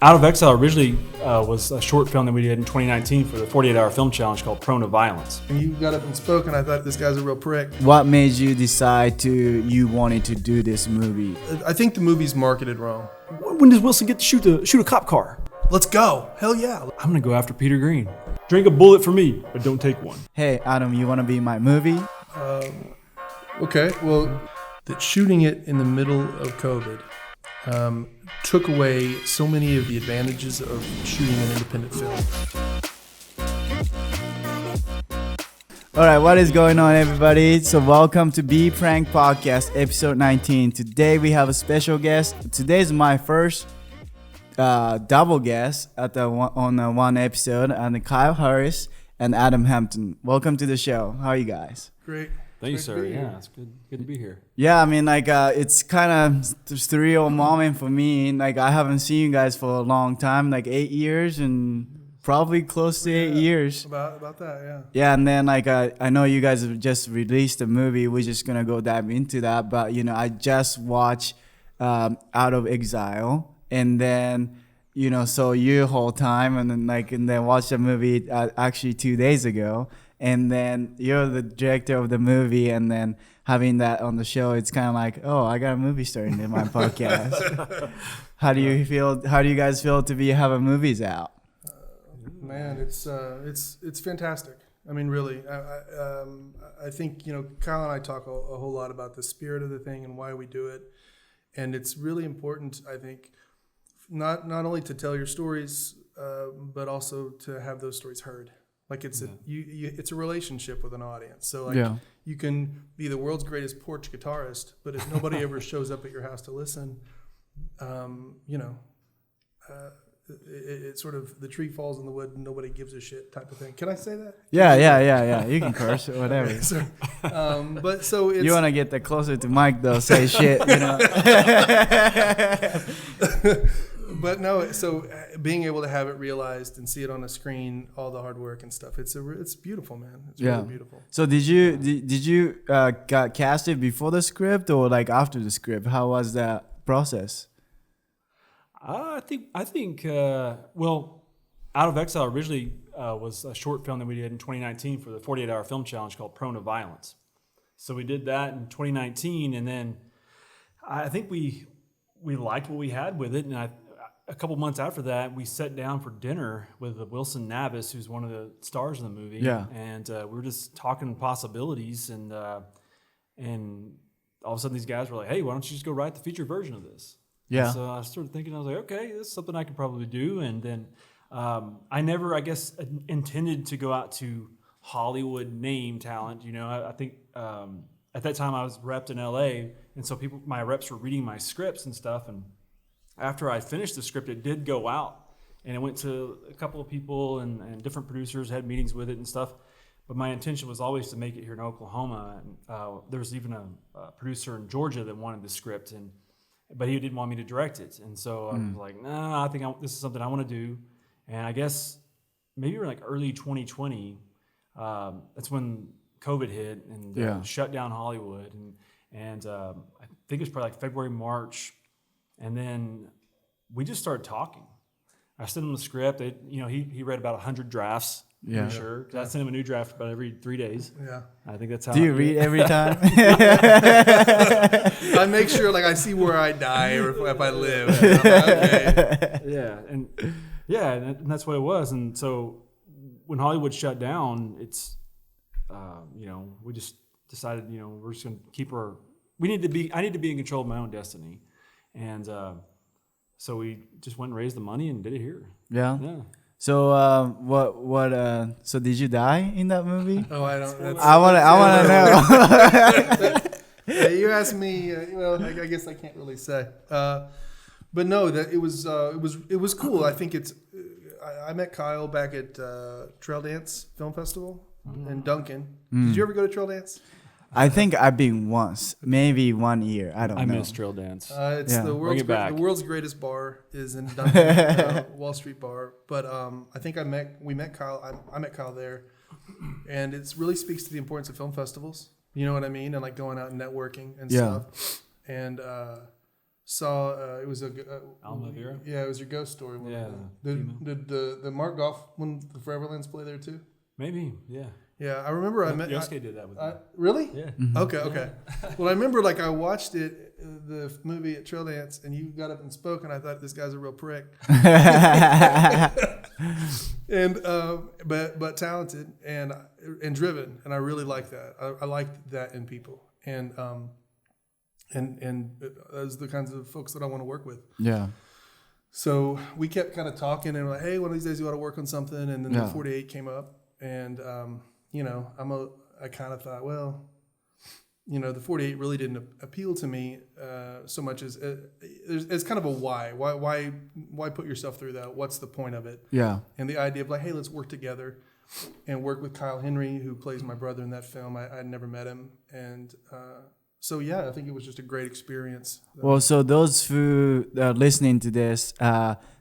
Out of Exile originally was a short film that we did in 2019 for the 48-hour film challenge called Prone to Violence. And you got up and spoke, and I thought this guy's a real prick. What made you decide you wanted to do this movie? I think the movie's marketed wrong. When does Wilson get to shoot a cop car? Let's go. Hell yeah. I'm gonna go after Peter Greene. Drink a bullet for me, but don't take one. Hey, Adam, you want to be in my movie? Okay, well, that shooting it in the middle of COVID took away so many of the advantages of shooting an independent film. All right, what is going on, everybody? So welcome to Be Prank Podcast, episode 19. Today we have a special guest. Today is my first double guest on one episode, and Kyle Harris and Adam Hampton. Welcome to the show. How are you guys? Great. Thank you, sir. Yeah, it's good to be here. Yeah, I mean, it's kind of a surreal moment for me. Like, I haven't seen you guys for a long time, like 8 years, and probably close to 8 years. About that, yeah. Yeah, and then I know you guys have just released a movie. We're just gonna go dive into that. But I just watched Out of Exile, and then saw you whole time, and then watched the movie actually 2 days ago. And then you're the director of the movie, and then having that on the show, it's kind of like, oh, I got a movie starring in my podcast. How do you feel? How do you guys feel to have a movies out? Man, it's fantastic. I mean, really, I think Kyle and I talk a whole lot about the spirit of the thing and why we do it, and it's really important. I think not only to tell your stories, but also to have those stories heard. Like it's a relationship with an audience. So you can be the world's greatest porch guitarist, but if nobody ever shows up at your house to listen, it's sort of the tree falls in the wood and nobody gives a shit type of thing. Can I say that? Yeah. You can curse or whatever. Okay, so, but so it's, you want to get that closer to Mike though, say shit, But no, so being able to have it realized and see it on a screen, all the hard work and stuff, it's beautiful, man. It's really beautiful. So did you got casted before the script or like after the script? How was that process? I think well, Out of Exile originally was a short film that we did in 2019 for the 48-hour film challenge called Prone to Violence. So we did that in 2019, and then I think we liked what we had with it, and a couple months after that, we sat down for dinner with Wilson Navis, who's one of the stars in the movie. Yeah. And we were just talking possibilities, and all of a sudden these guys were like, hey, why don't you just go write the feature version of this? Yeah. And so I started thinking, I was like, okay, this is something I could probably do. And then I never, I guess, intended to go out to Hollywood name talent. I think at that time I was repped in LA, and so my reps were reading my scripts and stuff, and after I finished the script, it did go out, and it went to a couple of people and different producers, had meetings with it and stuff. But my intention was always to make it here in Oklahoma. And there was even a producer in Georgia that wanted the script, but he didn't want me to direct it. And so I was like, nah, I think this is something I want to do. And I guess maybe like early 2020, that's when COVID hit and shut down Hollywood. And I think it was probably like February, March. And then we just started talking. I sent him the script. He read about 100 drafts. Yeah, sure. I sent him a new draft about every 3 days. Yeah, I think that's how. Do you read every time? I make sure, I see where I die or if I live. Okay. And that's what it was. And so when Hollywood shut down, it's, we just decided, we're just going to keep I need to be in control of my own destiny. And so we just went and raised the money and did it here. Yeah. So so did you die in that movie? Oh, I don't. I want to know. You asked me. Well, I guess I can't really say. But no, that it was cool. I think I met Kyle back at Trail Dance Film Festival in Duncan. Did you ever go to Trail Dance? I think I've been once, maybe 1 year. I don't know. I miss Trail Dance. It's the world's greatest bar is in Duncan, Wall Street Bar. But I think we met Kyle. I met Kyle there, and it really speaks to the importance of film festivals. You know what I mean? And going out and networking and stuff. And saw it was Alma Vera? Yeah, it was your ghost story one. Yeah, Did the Mark Goff one, the Foreverlands, play there too? Maybe, yeah. Yeah, I remember Yosuke did that with me. Really? Yeah. Okay. Well, I remember I watched it, the movie at Trail Dance, and you got up and spoke, and I thought this guy's a real prick. And but talented and driven, and I really like that. I like that in people, and those are the kinds of folks that I want to work with. Yeah. So we kept kind of talking, and we're like, hey, one of these days you ought to work on something, and then the 48 came up, and I kind of thought, well, the 48 really didn't appeal to me so much as it's kind of a why put yourself through that? What's the point of it? Yeah. And the idea of hey, let's work together and work with Kyle Henry, who plays my brother in that film. I'd never met him. And so, yeah, I think it was just a great experience. Well, so those who are listening to this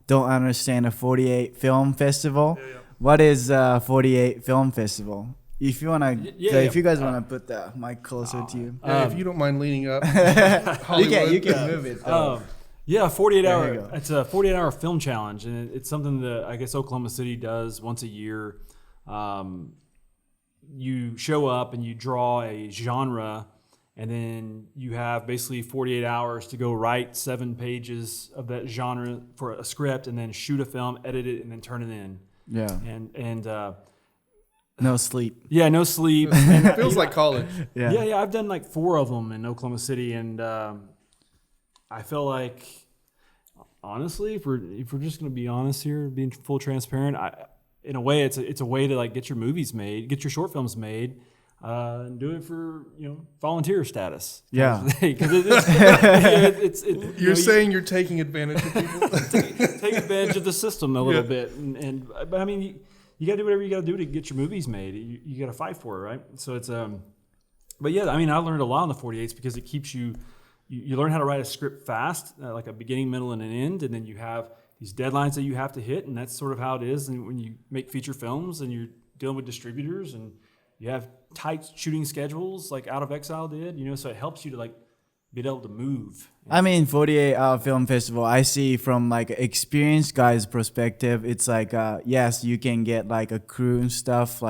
don't understand a 48 Film Festival. Yeah. What is 48 Film Festival? If you wanna, if you guys wanna put the mic closer to you, if you don't mind leaning up, you can move it. 48 hour. It's a 48-hour film challenge, and it's something that I guess Oklahoma City does once a year. You show up and you draw a genre, and then you have basically 48 hours to go write 7 pages of that genre for a script, and then shoot a film, edit it, and then turn it in. Yeah. And no sleep. Yeah, no sleep. It feels like college. Yeah. I've done 4 of them in Oklahoma City, and I feel like, honestly, if we're just going to be honest here, being full transparent, in a way, it's a way to get your movies made, get your short films made, and do it for volunteer status. Yeah, because you're saying you're taking advantage of people. take advantage of the system a little bit, but I mean. You got to do whatever you got to do to get your movies made. You got to fight for it, right? So it's but yeah, I mean, I learned a lot on the 48s because it keeps you learn how to write a script fast, like a beginning, middle, and an end, and then you have these deadlines that you have to hit, and that's sort of how it is. And when you make feature films and you're dealing with distributors and you have tight shooting schedules, like Out of Exile did, so it helps you to be able to move. I mean, 48-hour film festival, I see from experienced guys' perspective, it's yes, you can get a crew and stuff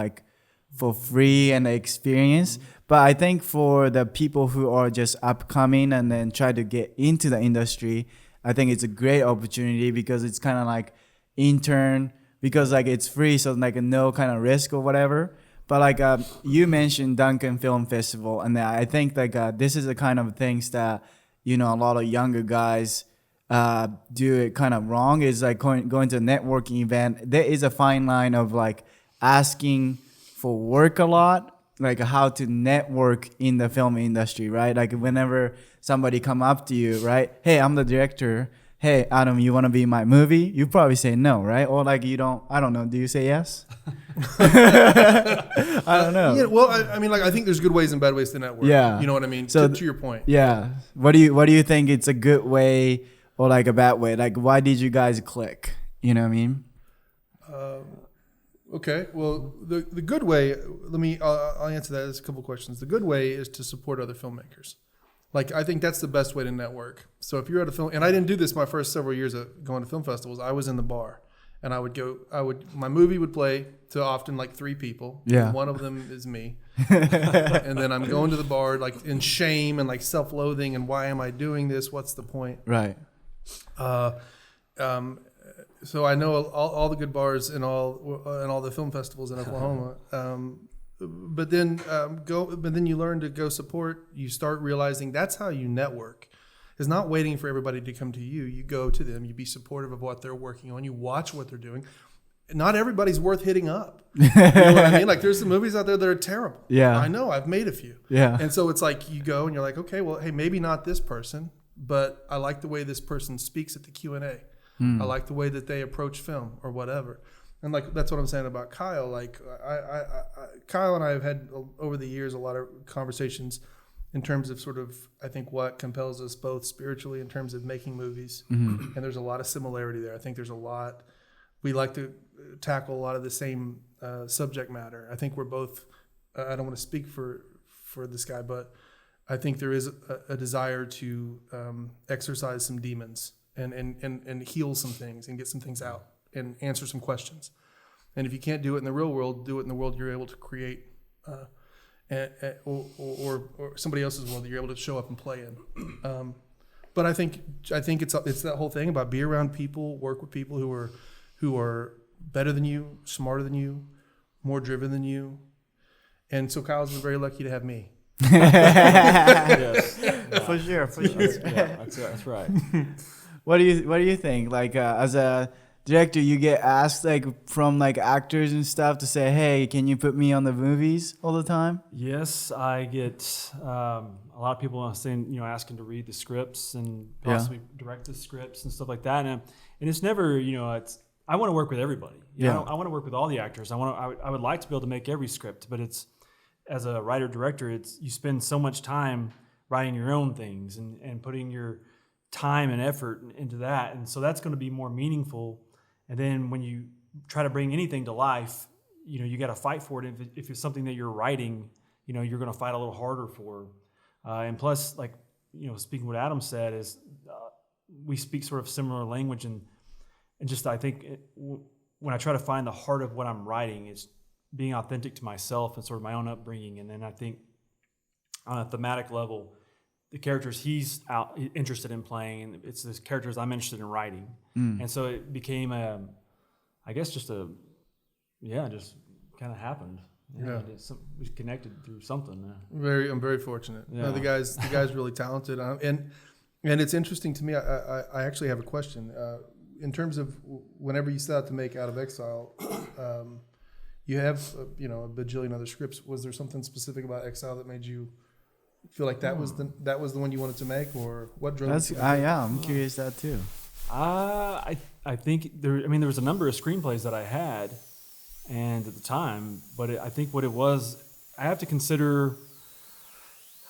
for free and experience. But I think for the people who are just upcoming and then try to get into the industry, I think it's a great opportunity because it's kind of intern, because it's free, so no kind of risk or whatever. But you mentioned Duncan Film Festival, and I think this is the kind of things that a lot of younger guys do it kind of wrong. Is going to a networking event. There is a fine line of asking for work a lot, how to network in the film industry, right? Whenever somebody come up to you, right? Hey, I'm the director. Hey, Adam, you want to be in my movie? You probably say no, right? Or you don't, I don't know. Do you say yes? I don't know. Yeah, well, I mean, I think there's good ways and bad ways to network. Yeah. You know what I mean? So to your point. Yeah. What do you think it's a good way or a bad way? Why did you guys click? You know what I mean? Okay. Well, the good way, I'll answer that. There's a couple questions. The good way is to support other filmmakers. I think that's the best way to network. So if you're at a film, and I didn't do this my first several years of going to film festivals, I was in the bar, and my movie would play to often 3 people. Yeah. One of them is me. And then I'm going to the bar in shame and self-loathing, and why am I doing this? What's the point? Right. So I know all the good bars and all the film festivals in Oklahoma. But then you learn to go support. You start realizing that's how you network. It's not waiting for everybody to come to you. You go to them. You be supportive of what they're working on. You watch what they're doing. Not everybody's worth hitting up. You know what I mean? There's some movies out there that are terrible. Yeah. I know. I've made a few. Yeah. And so it's you go and you're okay, well, hey, maybe not this person, but I like the way this person speaks at the Q&A. I like the way that they approach film or whatever. And that's what I'm saying about Kyle. Kyle and I have had over the years a lot of conversations in terms of sort of, I think, what compels us both spiritually in terms of making movies. Mm-hmm. And there's a lot of similarity there. I think there's a lot. We like to tackle a lot of the same subject matter. I think we're both. I don't want to speak for this guy, but I think there is a desire to exercise some demons and heal some things and get some things out and answer some questions. And if you can't do it in the real world, do it in the world you're able to create, or somebody else's world that you're able to show up and play in. But I think it's that whole thing about be around people, work with people who are better than you, smarter than you, more driven than you. And so Kyle's been very lucky to have me. Yes. For sure. That's right. What do you think? Like as a director, you get asked like from like actors and stuff to say, "Hey, can you put me on the movies?" all the time. Yes, I get a lot of people saying, asking to read the scripts and possibly direct the scripts and stuff like that. And it's never, I want to work with everybody. I want to work with all the actors. I would like to be able to make every script, but it's, as a writer director, you spend so much time writing your own things and putting your time and effort into that, and so that's going to be more meaningful. And then when you try to bring anything to life, you got to fight for it. If it's something that you're writing, you're going to fight a little harder for. And plus, like speaking what Adam said is, we speak sort of similar language, and just I think when I try to find the heart of what I'm writing, it's being authentic to myself and sort of my own upbringing. And then I think on a thematic level, the characters he's interested in playing, it's the characters I'm interested in writing. And so it became just kind of happened. We connected through something. I'm very fortunate. Yeah. No, the guy's really talented, and it's interesting to me. I actually have a question. In terms of whenever you set out to make Out of Exile, you have a bajillion other scripts. Was there something specific about Exile that made you feel like that was the one you wanted to make, or what drove it? I'm curious that too. I think there was a number of screenplays that I had, and at the time, but I think what it was, I have to consider.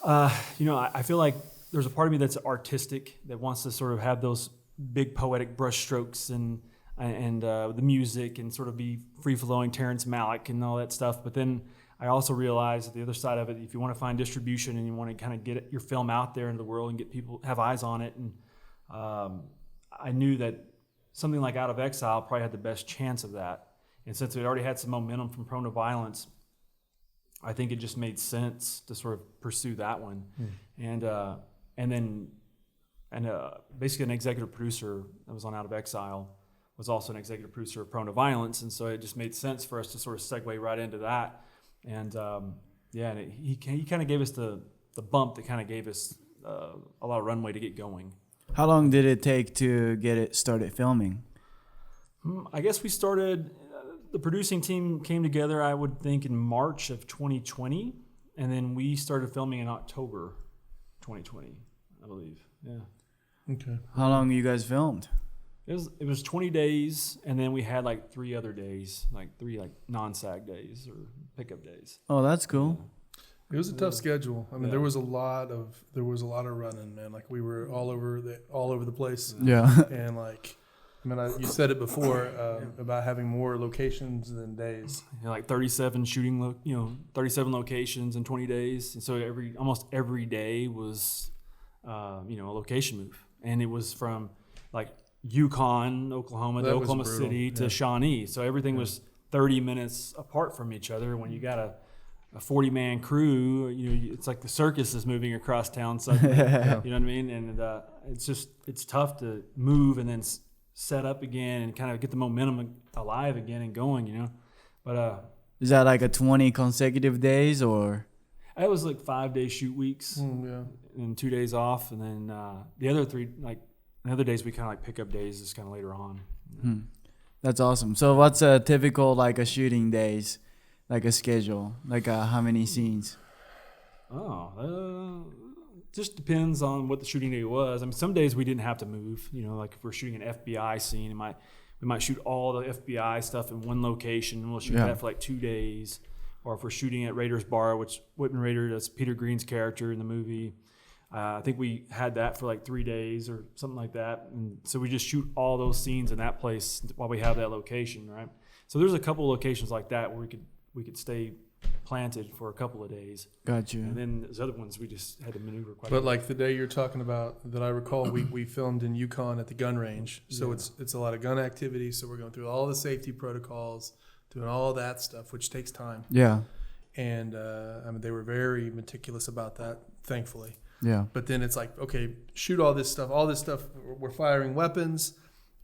I feel like there's a part of me that's artistic, that wants to sort of have those big poetic brushstrokes and the music and sort of be free flowing Terrence Malick and all that stuff. But then I also realized that the other side of it, if you want to find distribution and you want to kind of get your film out there into the world and get people have eyes on it, and I knew that something like Out of Exile probably had the best chance of that. And since it already had some momentum from Prone to Violence, I think it just made sense to sort of pursue that one. And then basically an executive producer that was on Out of Exile was also an executive producer of Prone to Violence, and so it just made sense for us to sort of segue right into that. And he kind of gave us the bump that kind of gave us a lot of runway to get going. How long did it take to get it started filming? I guess we started, the producing team came together, I would think, in March of 2020, and then we started filming in October 2020, I believe. Yeah. Okay. How long you guys filmed? It was 20 days, and then we had like 3 other days, like 3 non-SAG days or pickup days. Oh, that's cool. It was a tough schedule. I mean, there was a lot of running, man. Like we were all over the place. Yeah. And you said it before about having more locations than days. Like 37 shooting, 37 locations in 20 days, and so almost every day was, a location move, and it was from like Yukon, Oklahoma, to Oklahoma City to Shawnee. So everything was 30 minutes apart from each other. When you got a 40-man crew, it's like the circus is moving across town suddenly. You know what I mean? And it's tough to move and then set up again and kind of get the momentum alive again and going, But is that like a 20 consecutive days or? It was like 5-day shoot weeks and 2 days off, and then the other 3 the other days we kind of like pick up days just kind of later on. That's awesome. So what's a typical a shooting days, like a schedule, how many scenes? Just depends on what the shooting day was. I mean, some days we didn't have to move. Like if we're shooting an FBI scene, we might shoot all the FBI stuff in one location, and we'll shoot that for like 2 days. Or if we're shooting at Raiders Bar, which Whitman Raider, that's Peter Greene's character in the movie. I think we had that for like 3 days or something like that. And so we just shoot all those scenes in that place while we have that location, right? So there's a couple of locations like that where we could stay planted for a couple of days. Got you. And then those other ones we just had to maneuver quite a But bit. like the day you're talking about that I recall, we filmed in Yukon at the gun range. So Yeah. it's a lot of gun activity. So we're going through all the safety protocols, doing all that stuff, which takes time. Yeah. And I mean, they were very meticulous about that, thankfully. Yeah. But then it's like, okay, shoot all this stuff. We're firing weapons.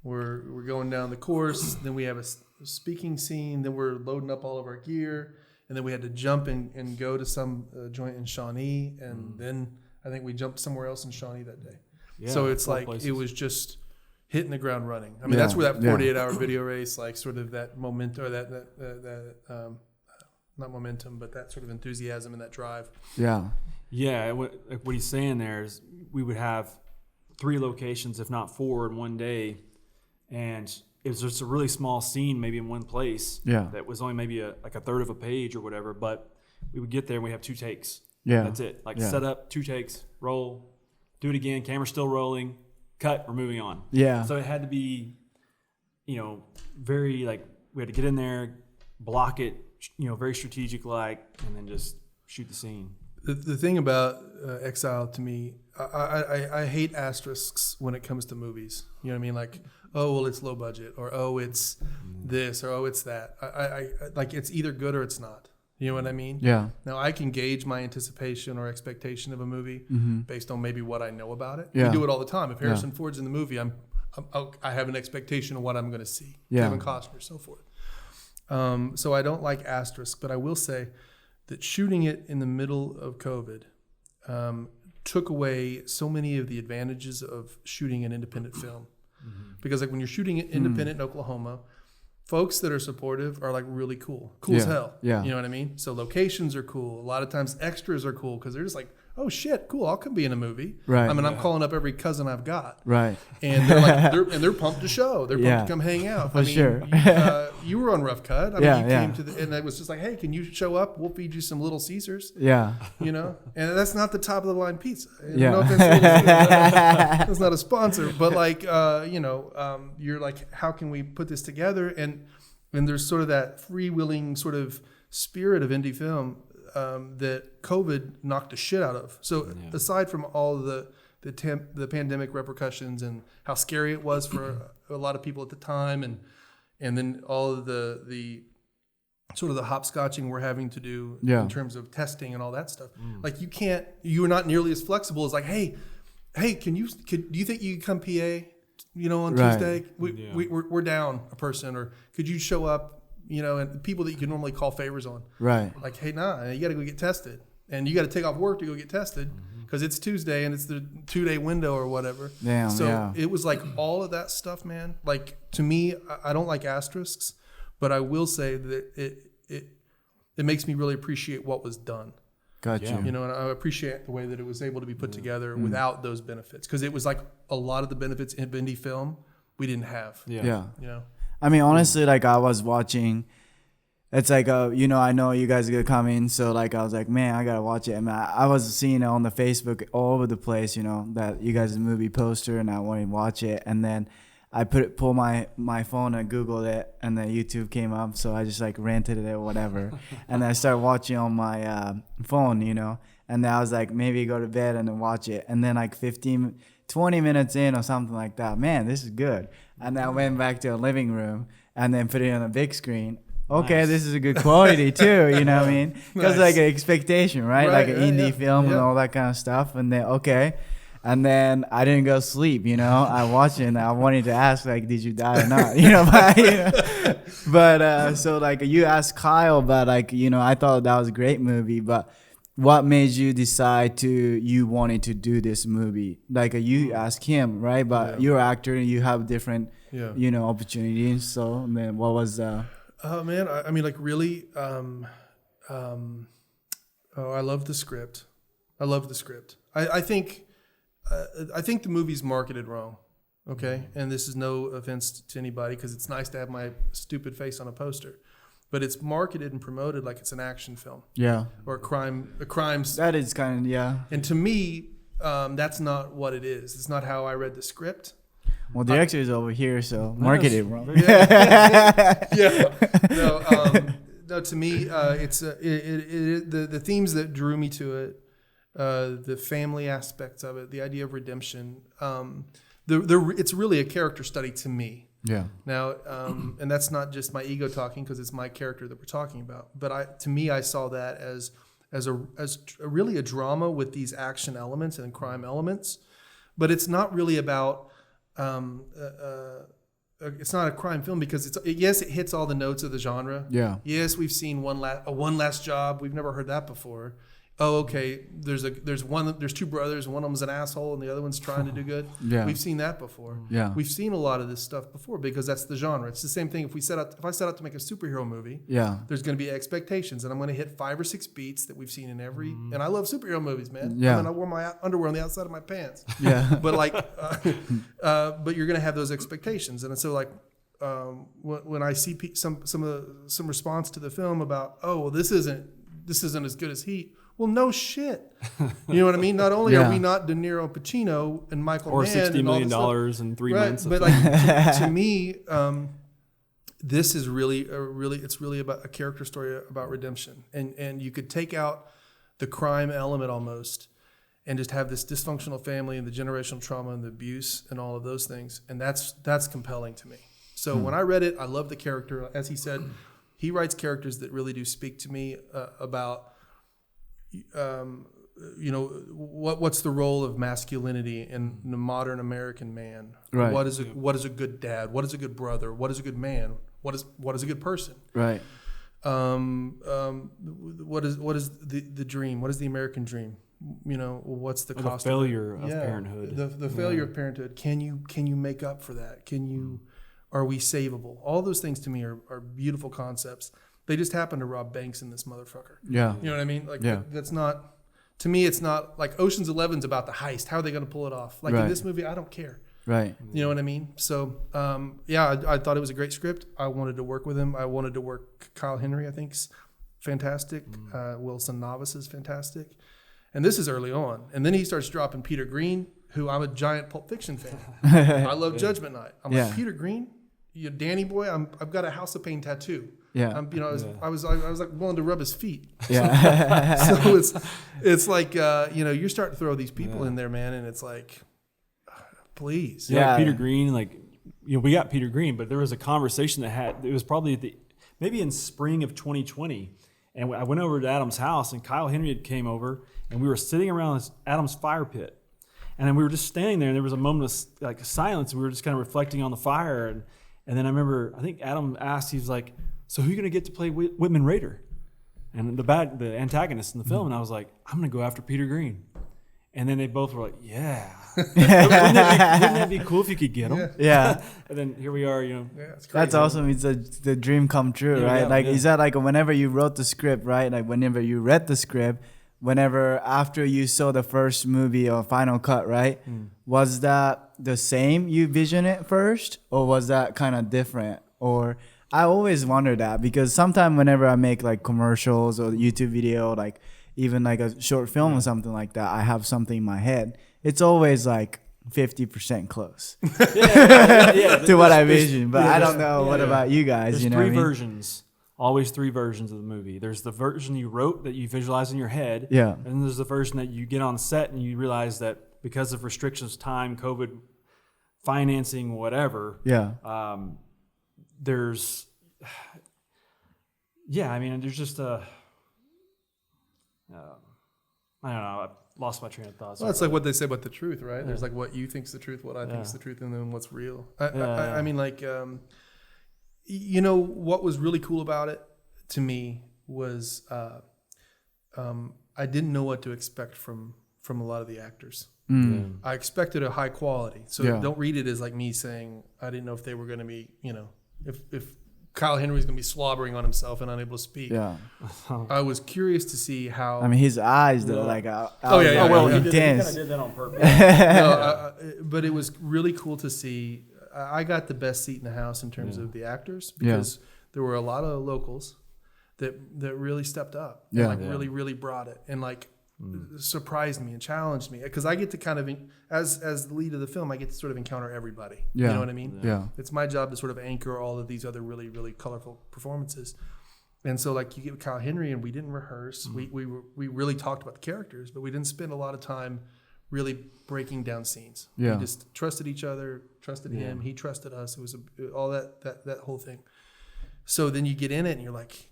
We're going down the course. Then we have a speaking scene. Then we're loading up all of our gear. And then we had to jump and go to some joint in Shawnee. And then I think we jumped somewhere else in Shawnee that day. Yeah, So it's 4 like places. it was just hitting the ground running. I mean, Yeah, that's where that yeah. 48-hour video race, like sort of that momentum, or that not momentum, but that sort of enthusiasm and that drive. Yeah. Yeah, like what he's saying there is we would have 3 locations, if not 4, in one day, and it was just a really small scene, maybe in one place. Yeah. That was only maybe a third of a page or whatever. But we would get there and we have 2 takes. Yeah. That's it. Like Yeah. set up, 2 takes, roll, do it again. Camera's still rolling, cut. We're moving on. Yeah. So it had to be, very like we had to get in there, block it, very strategic like, and then just shoot the scene. The thing about Exile to me, I hate asterisks when it comes to movies. You know what I mean? Like, oh, well, it's low budget, or oh, it's this, or oh, it's that. I like it's either good or it's not. You know what I mean? Yeah. Now I can gauge my anticipation or expectation of a movie based on maybe what I know about it. Yeah. We do it all the time. If Harrison Ford's in the movie, I have an expectation of what I'm going to see. Yeah. Kevin Costner, so forth. So I don't like asterisks, but I will say that shooting it in the middle of COVID took away so many of the advantages of shooting an independent film. Because like when you're shooting it independent in Oklahoma, folks that are supportive are like really cool as hell. Yeah. You know what I mean? So locations are cool. A lot of times extras are cool because they're just like, oh shit, cool, I'll come be in a movie. Right. I mean, I'm calling up every cousin I've got. Right. And they're like, they're pumped to show. They're pumped Yeah. to come hang out. For sure. You were on Rough Cut. I mean, Yeah, you yeah. came to and it was just like, hey, can you show up? We'll feed you some Little Caesars. Yeah. And that's not the top of the line pizza. Yeah. No offense to Little Caesars. That's not a sponsor, but like, you're like, how can we put this together? And there's sort of that freewheeling sort of spirit of indie film that COVID knocked the shit out of. So aside from all the pandemic repercussions and how scary it was for a lot of people at the time, and then all of the sort of the hopscotching we're having to do in terms of testing and all that stuff. Like you're not nearly as flexible as like, hey, do you think you can come PA? On Right. Tuesday, we're down a person, or could you show up? And people that you can normally call favors on. Right. Like, hey, nah, you got to go get tested. And you got to take off work to go get tested because it's Tuesday and it's the 2-day window or whatever. Damn, so yeah. it was like all of that stuff, man. Like, to me, I don't like asterisks, but I will say that it makes me really appreciate what was done. Got Yeah. you. And I appreciate the way that it was able to be put together without those benefits. Because it was like a lot of the benefits in indie film we didn't have. Yeah. You know? I mean, honestly, like I was watching, it's like, I know you guys are going to come in. So like, I was like, man, I got to watch it. I mean, I was seeing it on the Facebook all over the place, that you guys' movie poster, and I wanted to watch it. And then I pull my phone and Googled it, and then YouTube came up. So I just like rented it or whatever. And then I started watching on my phone, and then I was like, maybe go to bed and then watch it. And then like 20 minutes in or something like that, man, this is good. And then I went back to a living room and then put it on a big screen. Okay, Nice. this is a good quality too, you know what I mean? Because Nice. like an expectation, right? Like an indie film and yeah. all that kind of stuff. And then, okay. And then I didn't go sleep, I watched it and I wanted to ask, like, did you die or not? But so like you asked Kyle, but like, I thought that was a great movie, but what made you decide you wanted to do this movie? Like you asked him, right? But you're an actor and you have different, opportunities. So then what was, Oh man, I mean, like really, I love the script. I think the movie's marketed wrong. Okay, and this is no offense to anybody because it's nice to have my stupid face on a poster, but it's marketed and promoted like it's an action film or a crime. That is kind of, And to me, that's not what it is. It's not how I read the script. Well, the director is over here, so marketed wrong. Yeah. No, No, to me, it's the themes that drew me to it, the family aspects of it, the idea of redemption. It's really a character study to me. Yeah. Now, and that's not just my ego talking, because it's my character that we're talking about. But to me, I saw that as really a drama with these action elements and crime elements. But it's not really about. It's not a crime film because yes, it hits all the notes of the genre. Yeah. Yes, we've seen One Last Job. We've never heard that before. Oh, okay. There's two brothers. One of them's an asshole, and the other one's trying to do good. Yeah. We've seen that before. Yeah. We've seen a lot of this stuff before because that's the genre. It's the same thing. If I set out to make a superhero movie, Yeah. there's going to be expectations, and I'm going to hit 5 or 6 beats that we've seen in every. And I love superhero movies, man. Yeah. And I wore my underwear on the outside of my pants. Yeah. But but you're going to have those expectations, and so like. When I see some response to the film about, oh, well, this isn't as good as Heat. Well, no shit. You know what I mean? Not only are we not De Niro, Pacino, and Michael or Mann $60 million in 3 months. But like to me, this is really about a character story about redemption, and you could take out the crime element almost, and just have this dysfunctional family and the generational trauma and the abuse and all of those things, and that's compelling to me. So when I read it, I love the character. As he said, he writes characters that really do speak to me about, what's the role of masculinity in the modern American man? Right. What is a good dad? What is a good brother? What is a good man? What is a good person? Right. What is the dream? What is the American dream? What's the cost? The failure of parenthood. The failure of parenthood. Can you make up for that? Are we savable? All those things to me are beautiful concepts. They just happen to rob banks in this motherfucker. Yeah. You know what I mean? Like that's not, to me, it's not like Ocean's 11's about the heist. How are they going to pull it off? Like in this movie, I don't care. Right. You know what I mean? So, I thought it was a great script. I wanted to work with him. I wanted to work Kyle Henry, I think's fantastic. Wilson Novice is fantastic. And this is early on. And then he starts dropping Peter Greene, who I'm a giant Pulp Fiction fan. I love Judgment Night. I'm like, Peter Greene? You Danny boy? I've got a House of Pain tattoo. Yeah. I was like willing to rub his feet. Yeah. So it's like you're starting to throw these people in there, man, and it's like, please. Yeah. Like Peter Greene, we got Peter Greene, but there was a conversation it was probably maybe in spring of 2020, and I went over to Adam's house, and Kyle Henry had came over, and we were sitting around Adam's fire pit, and then we were just standing there, and there was a moment of silence, and we were just kind of reflecting on the fire, and then I remember, I think Adam asked, he was like, so who are you going to get to play Whitman Raider? And the antagonist in the film. And I was like, I'm going to go after Peter Greene. And then they both were like, yeah. wouldn't that be cool if you could get him? Yeah. And then here we are, Yeah, it's crazy. That's awesome. It's the dream come true, right? Is that like whenever you wrote the script, right? Like whenever you read the script, whenever after you saw the first movie or final cut, right? Was that the same? You vision it first, or was that kind of different? Or I always wonder that, because sometimes whenever I make like commercials or YouTube video, like even like a short film or something like that, I have something in my head. It's always like 50% close to what I vision. But I don't know. What about you guys? There's three versions. Always 3 versions of the movie. There's the version you wrote that you visualize in your head. Yeah. And then there's the version that you get on set and you realize that because of restrictions, time, COVID, financing, whatever. Yeah. There's just I don't know. I lost my train of thought. Well, it's like what they say about the truth, right? There's like what you think's the truth, what I think's the truth, and then what's real. I mean, like, what was really cool about it to me was I didn't know what to expect from a lot of the actors. I expected a high quality. So don't read it as like me saying I didn't know if they were going to be, if Kyle Henry's going to be slobbering on himself and unable to speak. Yeah. I was curious to see how. I mean, his eyes, though, like, he kind of did that on purpose. But it was really cool to see. I got the best seat in the house in terms of the actors, because there were a lot of locals that really stepped up and really, really brought it and surprised me and challenged me, because I get to kind of, as the lead of the film, I get to sort of encounter everybody. You know what I mean? Yeah. It's my job to sort of anchor all of these other really, really colorful performances. And so like you get Kyle Henry, and we didn't rehearse. We really talked about the characters, but we didn't spend a lot of time really breaking down scenes. Yeah. We just trusted each other, trusted him. He trusted us. It was all that whole thing. So then you get in it and you're like,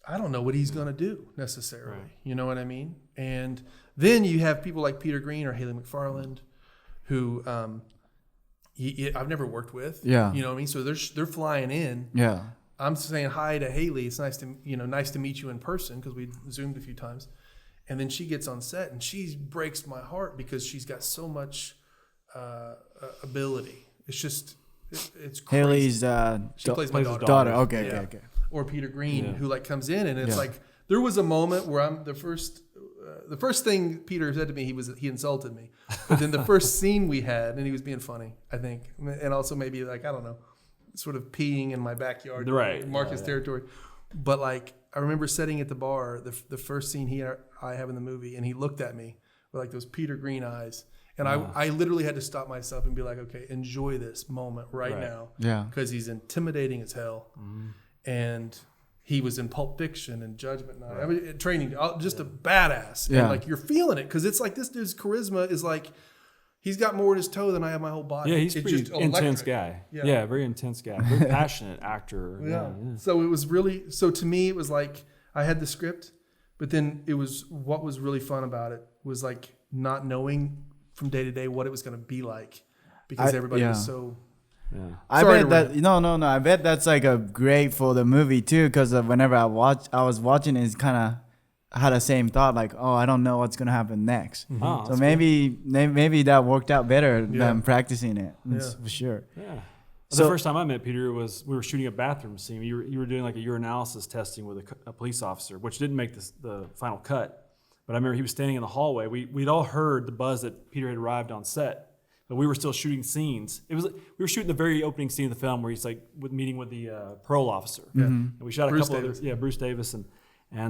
I don't know what he's going to do necessarily. Right. You know what I mean? And then you have people like Peter Greene or Haley McFarland, who I've never worked with. Yeah. You know what I mean? So they're flying in. Yeah. I'm saying hi to Haley. It's nice to meet you in person, because we Zoomed a few times. And then she gets on set and she breaks my heart because she's got so much ability. It's just it's crazy. Haley's she plays my daughter. Okay. Or Peter Greene, who like comes in, and it's like there was a moment where I'm the first thing Peter said to me, he insulted me. But then the first scene we had, and he was being funny, I think, and also maybe like, I don't know, sort of peeing in my backyard, right? Marcus territory. But like I remember sitting at the bar, the first scene I have in the movie, and he looked at me with like those Peter Greene eyes. And I literally had to stop myself and be like, okay, enjoy this moment right now. Yeah. Because he's intimidating as hell. Mm-hmm. And he was in Pulp Fiction and Judgment Night. Right. I mean, training, just a badass. Yeah. And like you're feeling it, because it's like this dude's charisma is like, he's got more in his toe than I have my whole body. Yeah, he's a pretty intense guy. Yeah, very intense guy. Very passionate actor. Yeah. So it was really, so to me, it was like I had the script, but then it was, what was really fun about it was like not knowing from day to day what it was going to be like, because everybody was so... Yeah. I bet that no. I bet that's like a great for the movie too, because whenever I was watching it, it's kind of had the same thought, like, oh, I don't know what's gonna happen next. Mm-hmm. Oh, so maybe that worked out better than practicing it. For sure. Yeah. So the first time I met Peter was we were shooting a bathroom scene. You were doing like a urinalysis testing with a police officer, which didn't make the final cut. But I remember he was standing in the hallway. We'd all heard the buzz that Peter had arrived on set. But we were still shooting scenes. We were shooting the very opening scene of the film where he's like meeting with the parole officer. Yeah. And we shot a couple others. Yeah, Bruce Davis. And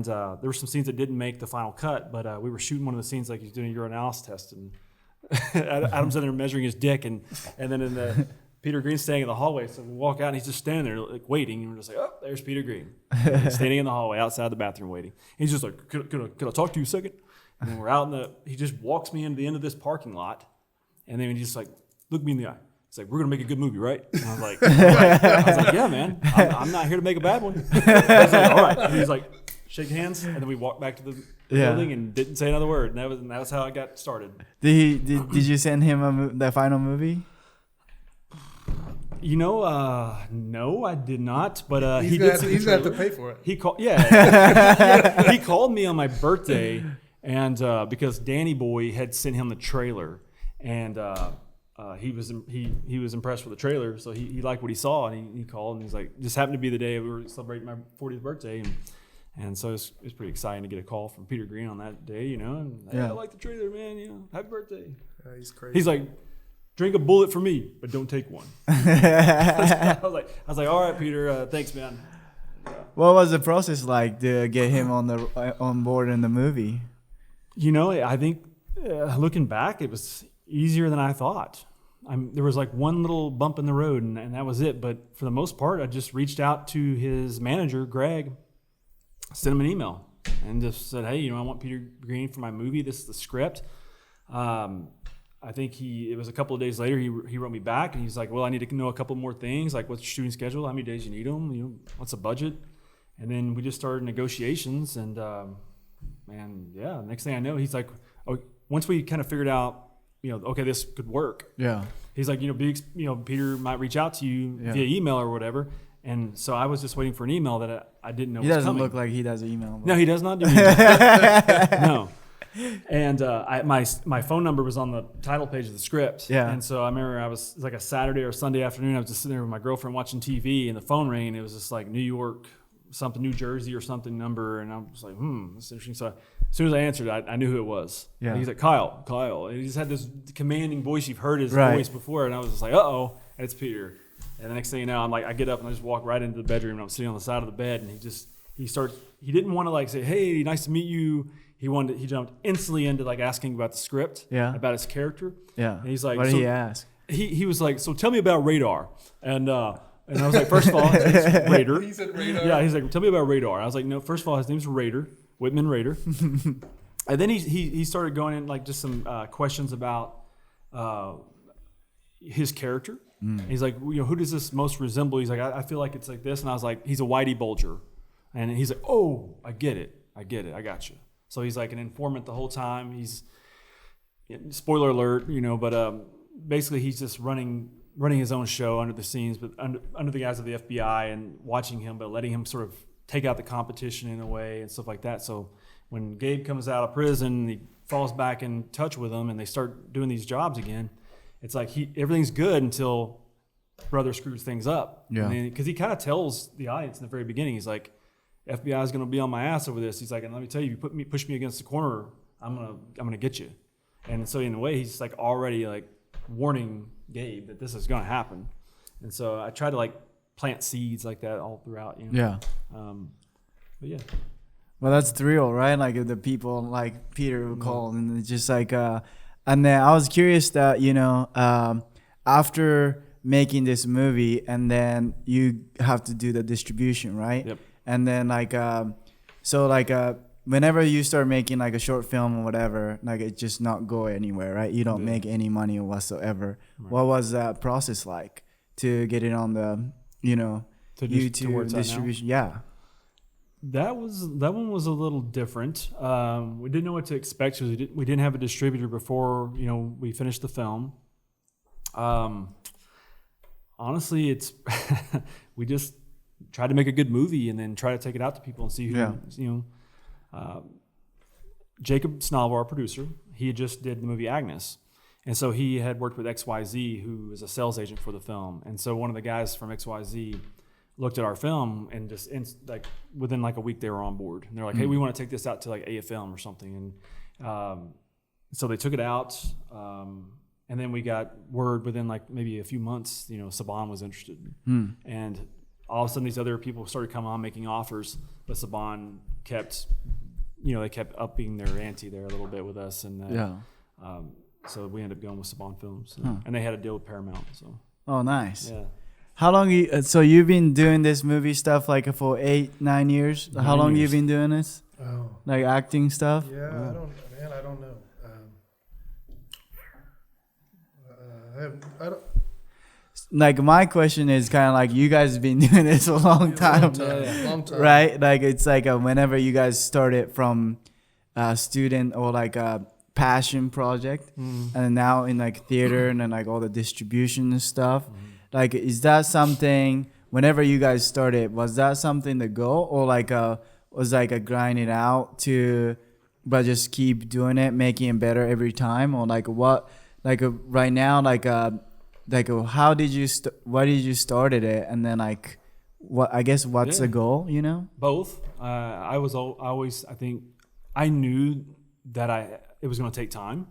there were some scenes that didn't make the final cut, but we were shooting one of the scenes like he's doing a urinalysis test. And Adam's in there measuring his dick. And then in the Peter Greene's standing in the hallway. So we walk out and he's just standing there like waiting. And we're just like, oh, there's Peter Greene. He's standing in the hallway outside the bathroom waiting. He's just like, can I talk to you a second? And then we're out he just walks me into the end of this parking lot. And then he just like looked me in the eye. He's like, "We're gonna make a good movie, right?" And I was like, "Yeah, man. I'm not here to make a bad one." I was like, "All right." And he's like, "Shake hands," and then we walked back to the building and didn't say another word. And that was how I got started. Did you send him the final movie? No, I did not. But he's gonna have to pay for it. He called. He called me on my birthday, and because Danny Boy had sent him the trailer. And he was impressed with the trailer, so he liked what he saw, and he called, and he's like, just happened to be the day we were celebrating my 40th birthday, and so it's pretty exciting to get a call from Peter Greene on that day, and hey, I like the trailer, man, happy birthday. He's crazy. He's like, drink a bullet for me, but don't take one. I was like, all right, Peter, thanks, man. What was the process like to get him on board in the movie? I think looking back, it was easier than I thought. There was like one little bump in the road, and that was it. But for the most part, I just reached out to his manager, Greg, sent him an email, and just said, "Hey, I want Peter Greene for my movie. This is the script." I think it was a couple of days later. He wrote me back, and he's like, "Well, I need to know a couple more things, like what's your shooting schedule, how many days you need them, what's the budget." And then we just started negotiations, and next thing I know, he's like, "Oh, once we kind of figured out." Okay, this could work. Yeah. He's like, Peter might reach out to you via email or whatever. And so I was just waiting for an email that I didn't know was coming. He doesn't look like he does email. No, he does not do email. No. And my phone number was on the title page of the script. Yeah. And so I remember it was like a Saturday or Sunday afternoon. I was just sitting there with my girlfriend watching TV, and the phone rang, and it was just like New York, something, New Jersey or something number. And I was like, that's interesting. So as soon as I answered, I knew who it was. Yeah. And he's like, Kyle. And he just had this commanding voice. You've heard his voice before. And I was just like, uh-oh, it's Peter. And the next thing you know, I'm like, I get up and I just walk right into the bedroom, and I'm sitting on the side of the bed, and he didn't want to like say, hey, nice to meet you. He jumped instantly into like asking about the script, about his character. Yeah. And he's like, what did he ask? He was like, so tell me about Radar. And And I was like, first of all, it's Raider. He said radar. Yeah, he's like, tell me about Radar. I was like, no, first of all, his name's Raider, Whitman Raider. And then he started going in like just some questions about his character. And he's like, who does this most resemble? He's like, I feel like it's like this. And I was like, he's a Whitey Bulger. And he's like, oh, I get it. I got you. So he's like an informant the whole time. He's, spoiler alert, but basically he's just running his own show under the scenes, but under the guise of the FBI, and watching him, but letting him sort of take out the competition in a way and stuff like that. So when Gabe comes out of prison, he falls back in touch with him, and they start doing these jobs again. It's like everything's good until brother screws things up. Yeah. Because he kind of tells the audience in the very beginning, he's like, FBI is going to be on my ass over this. He's like, and let me tell you, if you push me against the corner, I'm gonna get you. And so in a way, he's like already like warning Gabe that this is going to happen. And so I try to like plant seeds like that all throughout. Yeah. But yeah. Well, that's thrill, right? Like the people like Peter who called, and it's just like, and then I was curious that after making this movie, and then you have to do the distribution, right? Yep. And then whenever you start making like a short film or whatever, like it just not go anywhere, right? You don't make any money whatsoever. Right. What was that process like to get it on the, YouTube distribution? Yeah. That one was a little different. We didn't know what to expect because we didn't have a distributor before, we finished the film. Honestly, it's we just tried to make a good movie and then try to take it out to people and see who, Jacob Snalvo, our producer, he just did the movie Agnes. And so he had worked with XYZ, who is a sales agent for the film. And so one of the guys from XYZ looked at our film and just within like a week they were on board. And they're like, hey, we want to take this out to like AFM or something. And so they took it out. And then we got word within like maybe a few months, Saban was interested. And all of a sudden these other people started coming on making offers, but Saban kept, they kept upping their ante there a little bit with us. And so we ended up going with Saban Films. And they had a deal with Paramount. So. Oh, nice. Yeah. How long so you've been doing this movie stuff like for 8-9 years? How long you been doing this? Oh. Like acting stuff? Yeah, I don't know. I don't. Like my question is kind of like you guys have been doing this a long time, long time, right? Like it's like whenever you guys started from a student or like a passion project, and now in like theater and then like all the distribution and stuff. Like, is that something? Whenever you guys started, was that something the goal, or like was like a grind it out but just keep doing it, making it better every time, or like what? Like right now, how did you why did you started it, and then like what? I guess what's the goal? Both. I think I knew that it was going to take time.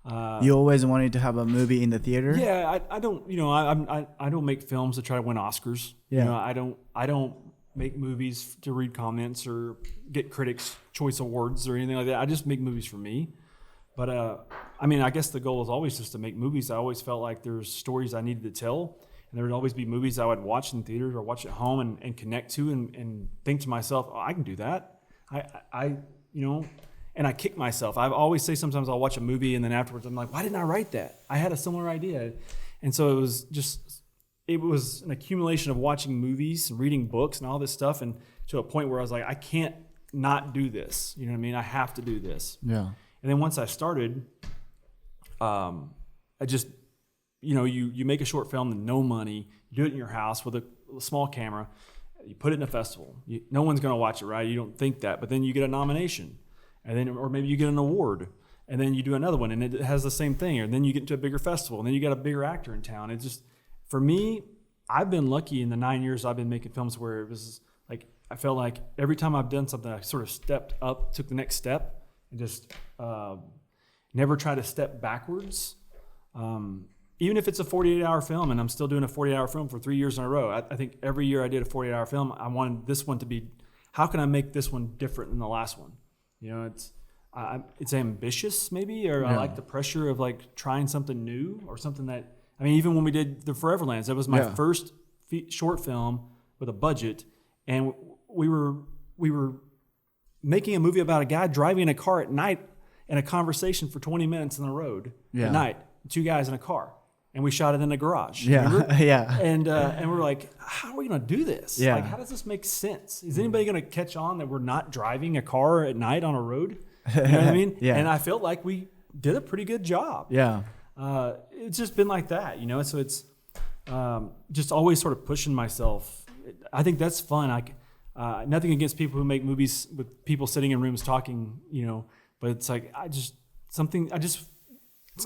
You always wanted to have a movie in the theater. Yeah, I don't. I don't make films to try to win Oscars. Yeah. I don't make movies to read comments or get critics' choice awards or anything like that. I just make movies for me. But I guess the goal is always just to make movies. I always felt like there's stories I needed to tell, and there would always be movies I would watch in theaters or watch at home and connect to and think to myself, oh, I can do that. And I kick myself. I always say sometimes I'll watch a movie and then afterwards I'm like, why didn't I write that? I had a similar idea. And so it was an accumulation of watching movies and reading books and all this stuff, and to a point where I was like, I can't not do this. You know what I mean? I have to do this. Yeah. And then once I started, I just, you make a short film with no money, you do it in your house with a small camera, you put it in a festival. No one's going to watch it, right? You don't think that, but then you get a nomination. And then, or maybe you get an award, and then you do another one, and it has the same thing. And then you get into a bigger festival, and then you got a bigger actor in town. It just, for me, I've been lucky in the 9 years I've been making films where it was like I felt like every time I've done something, I sort of stepped up, took the next step, and just never try to step backwards. Even if it's a 48-hour film, and I'm still doing a 48-hour film for 3 years in a row. I think every year I did a 48-hour film, I wanted this one to be, how can I make this one different than the last one? It's ambitious maybe, or I like the pressure of like trying something new or something that, even when we did the Foreverlands, that was my first short film with a budget, and we were making a movie about a guy driving a car at night and a conversation for 20 minutes on the road at night. 2 guys in a car. And we shot it in a garage. Yeah, yeah. And we're like, how are we going to do this? Yeah. Like, how does this make sense? Is anybody going to catch on that we're not driving a car at night on a road? You know what I mean? Yeah. And I felt like we did a pretty good job. Yeah. It's just been like that, So it's just always sort of pushing myself. I think that's fun. Nothing against people who make movies with people sitting in rooms talking, but it's like it's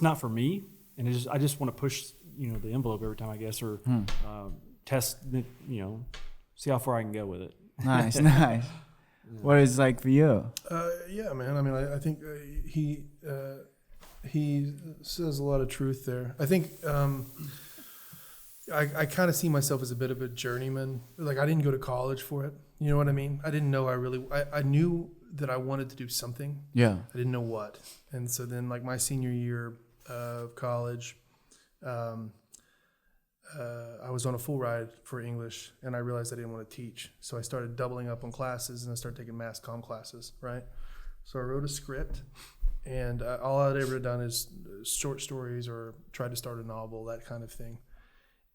not for me. And I just want to push, the envelope every time, I guess, or test, see how far I can go with it. Nice, nice. What is it like for you? Yeah, man. I mean, I think he says a lot of truth there. I think I kind of see myself as a bit of a journeyman. Like, I didn't go to college for it. You know what I mean? I didn't know I knew that I wanted to do something. Yeah. I didn't know what. And so then, like, my senior year of college, I was on a full ride for English, and I realized I didn't want to teach. So I started doubling up on classes, and I started taking mass comm classes, right? So I wrote a script, and all I'd ever done is short stories or tried to start a novel, that kind of thing.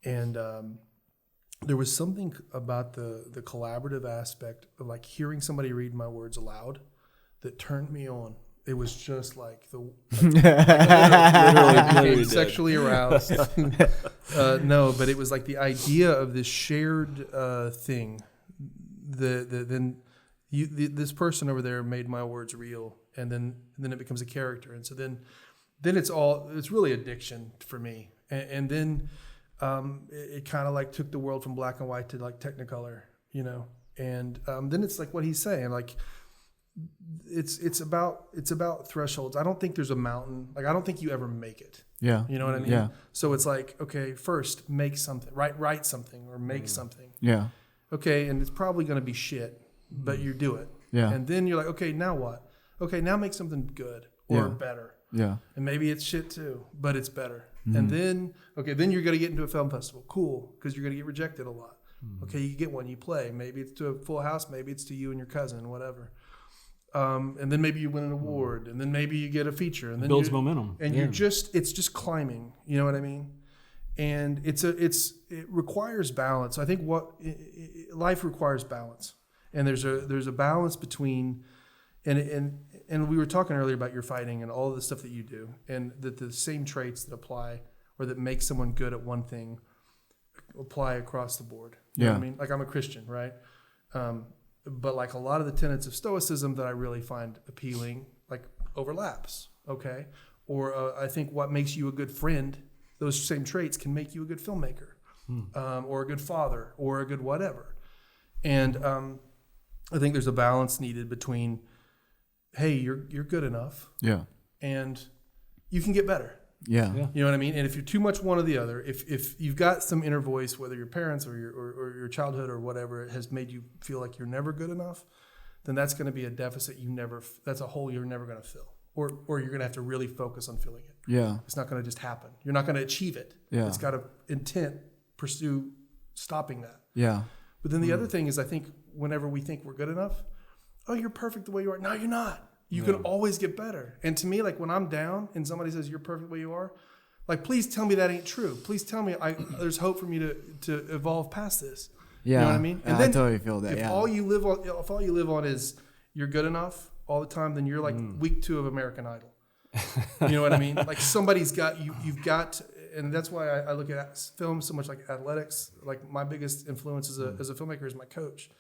And there was something about the collaborative aspect of, like, hearing somebody read my words aloud that turned me on. It was just like literally sexually aroused. No, but it was like the idea of this shared thing. This person over there made my words real, and then it becomes a character, and so then it's really addiction for me, and then it kind of like took the world from black and white to like Technicolor, and then it's like what he's saying, like. It's about thresholds. I don't think there's a mountain. Like, I don't think you ever make it. Yeah. You know what I mean? Yeah. So it's like, okay, first make something, write something or make something. Yeah. Okay, and it's probably going to be shit, but you do it. Yeah. And then you're like, okay, now what? Okay, now make something good or better. Yeah. And maybe it's shit too, but it's better. And then you're going to get into a film festival. Cool, because you're going to get rejected a lot. Okay, you get one, you play. Maybe it's to a full house, maybe it's to you and your cousin, whatever. And then maybe you win an award, and then maybe you get a feature, and then builds momentum. And it's just climbing. You know what I mean? And it requires balance. I think life requires balance, and there's a balance between, and we were talking earlier about your fighting and all of the stuff that you do, and that the same traits that apply or that make someone good at one thing apply across the board. You know what I mean? Like, I'm a Christian, right? But like a lot of the tenets of Stoicism that I really find appealing, like, overlaps, okay? Or I think what makes you a good friend, those same traits can make you a good filmmaker, or a good father, or a good whatever. And I think there's a balance needed between, hey, you're good enough, and you can get better. Yeah. You know what I mean? And if you're too much one or the other, if you've got some inner voice, whether your parents or your childhood or whatever has made you feel like you're never good enough, then that's going to be a deficit that's a hole you're never going to fill. Or you're going to have to really focus on filling it. Yeah. It's not going to just happen. You're not going to achieve it. Yeah. It's got to pursue stopping that. Yeah. But then the other thing is, I think whenever we think we're good enough, oh, you're perfect the way you are. No, you're not. You can always get better. And to me, like, when I'm down and somebody says you're perfect the way you are, like, please tell me that ain't true. Please tell me there's hope for me to evolve past this. Yeah. You know what I mean? And I then totally feel that. If all you live on is you're good enough all the time, then you're like week 2 of American Idol. You know what I mean? Like, somebody's got you've got, and that's why I look at film so much like athletics. Like, my biggest influence as a filmmaker is my coach,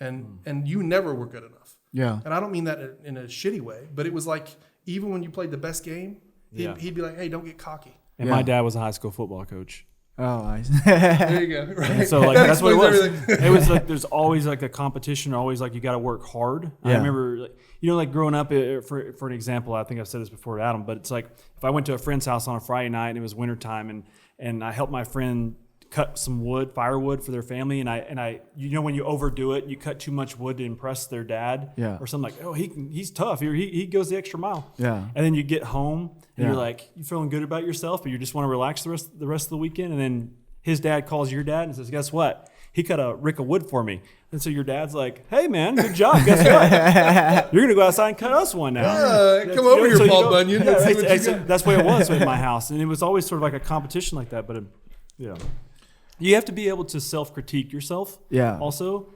and you never were good enough. Yeah. And I don't mean that in a shitty way, but it was like, even when you played the best game, he'd be like, hey, don't get cocky. And my dad was a high school football coach. Oh, nice. There you go. Right. And so, like, that's what it was. Everything. It was like, there's always like a competition, always like you got to work hard. Yeah. I remember, like growing up, for an example, I think I've said this before to Adam, but it's like, if I went to a friend's house on a Friday night and it was wintertime and I helped my friend cut some firewood for their family, and I when you overdo it, you cut too much wood to impress their dad, or something, like, oh, he's tough, he goes the extra mile, and then you get home and you're like, you feeling good about yourself, but you just want to relax the rest of the weekend, and then his dad calls your dad and says, guess what? He cut a rick of wood for me. And so your dad's like, hey, man, good job. Guess what? You're going to go outside and cut us one now. Come over here, Paul Bunyan. Let's see what you got. That's the way it was in my house. And it was always sort of like a competition like that. But, you have to be able to self-critique yourself also.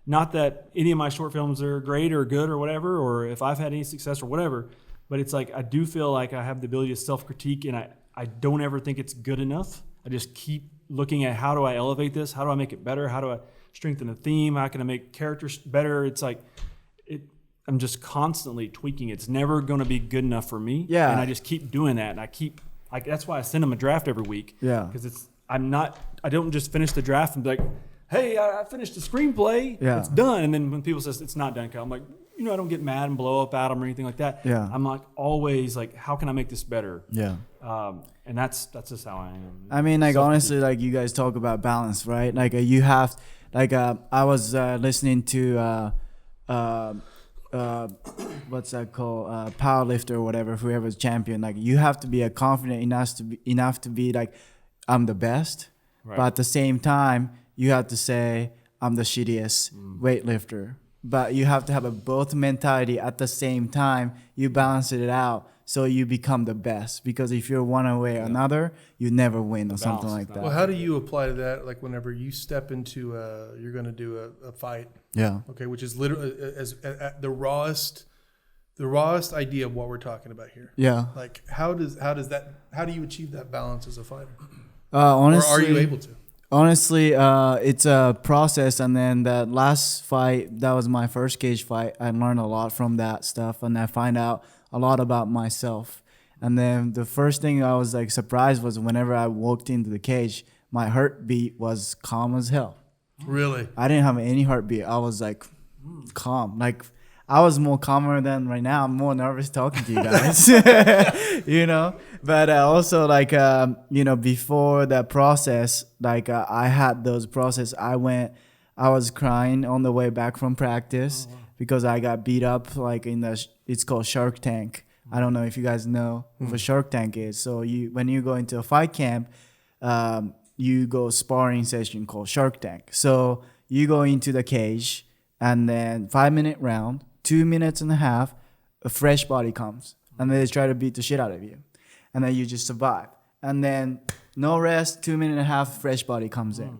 Not that any of my short films are great or good or whatever, or if I've had any success or whatever. But it's like I do feel like I have the ability to self-critique, and I don't ever think it's good enough. I just keep looking at how do I elevate this? How do I make it better? How do I strengthen the theme? How can I make characters better? It's like I'm just constantly tweaking. It's never going to be good enough for me. Yeah. And I just keep doing that. And that's why I send them a draft every week. Yeah. Because I don't just finish the draft and be like, hey, I finished the screenplay. Yeah. It's done. And then when people say it's not done, I'm like, I don't get mad and blow up at them or anything like that. Yeah. I'm like always like, how can I make this better? Yeah. And that's just how I am. I mean, like, honestly, like, you guys talk about balance, right? Like, you have, like, I was listening to, what's that called? Powerlifter or whatever, whoever's champion. Like, you have to be confident enough to be like, I'm the best. Right. But at the same time, you have to say, I'm the shittiest weightlifter. But you have to have a both mentality at the same time. You balance it out so you become the best. Because if you're one way or another, you never win or something like that. Well, how do you apply to that? Like whenever you step into you're going to do a fight. Yeah. Okay, which is literally as the rawest idea of what we're talking about here. Yeah. Like how do you achieve that balance as a fighter? Honestly, or are you able to? Honestly, it's a process, and then that last fight, that was my first cage fight. I learned a lot from that stuff, and I find out a lot about myself. And then the first thing I was like surprised was whenever I walked into the cage, my heartbeat was calm as hell. Really? I didn't have any heartbeat. I was like calm. Like I was more calmer than right now. I'm more nervous talking to you guys, But also, like, before that process, like, I had those process. I was crying on the way back from practice because I got beat up, like, it's called Shark Tank. I don't know if you guys know what a Shark Tank is. So when you go into a fight camp, you go sparring session called Shark Tank. So you go into the cage and then 5-minute round, 2 minutes and a half, a fresh body comes and they try to beat the shit out of you. And then you just survive. And then no rest, 2 minutes and a half, fresh body comes in.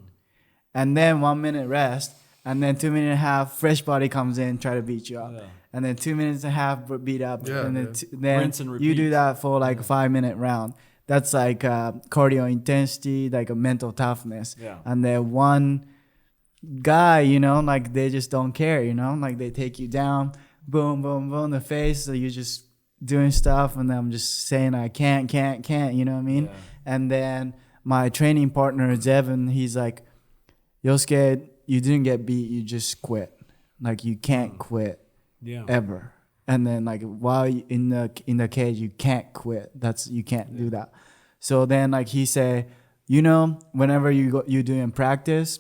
And then 1 minute rest, and then 2 minutes and a half, fresh body comes in, try to beat you up. Yeah. And then 2 minutes and a half, beat up. Yeah, and then rinse and repeat. You do that for like a 5-minute round. That's like cardio intensity, like a mental toughness. Yeah. And then one guy, like they just don't care, like they take you down, boom, boom, boom, in the face. So you just doing stuff, and then I'm just saying I can't, you know what I mean? Yeah. And then my training partner, Zevin, he's like, Yosuke, you didn't get beat, you just quit. Like you can't quit ever. And then like while you in the cage, you can't quit. You can't do that. So then like he say, whenever you do in practice,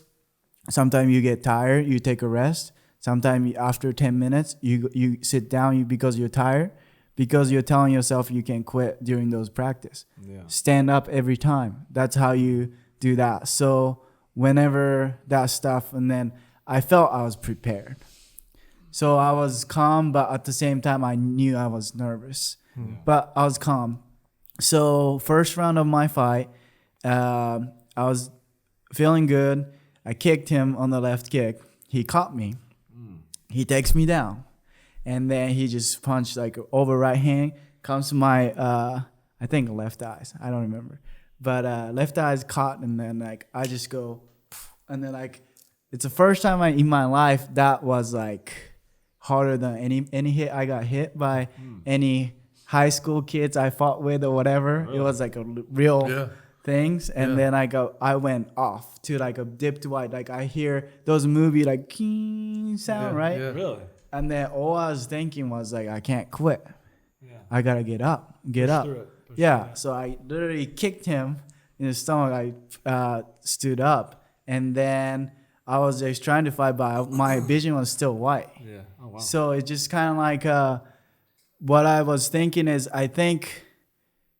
sometimes you get tired, you take a rest. Sometimes after 10 minutes, you sit down because you're tired. Because you're telling yourself you can quit during those practice. Yeah. Stand up every time. That's how you do that. So whenever that stuff, and then I felt I was prepared. So I was calm, but at the same time, I knew I was nervous. But I was calm. So first round of my fight, I was feeling good. I kicked him on the left kick. He caught me. He takes me down. And then he just punched like over right hand, comes to my, I think left eyes. I don't remember. But left eyes caught, and then like I just go, and then like it's the first time in my life that was like harder than any hit I got hit by any high school kids I fought with or whatever. Really? It was like a real things. And then I went off to like a dip to white. Like I hear those movie like keen sound, right? Yeah. Really? And then all I was thinking was like, I can't quit. Yeah. I gotta get up. So I literally kicked him in the stomach. I stood up, and then I was just trying to fight, but my vision was still white. Yeah. Oh wow. So it just kind of like what I was thinking is, I think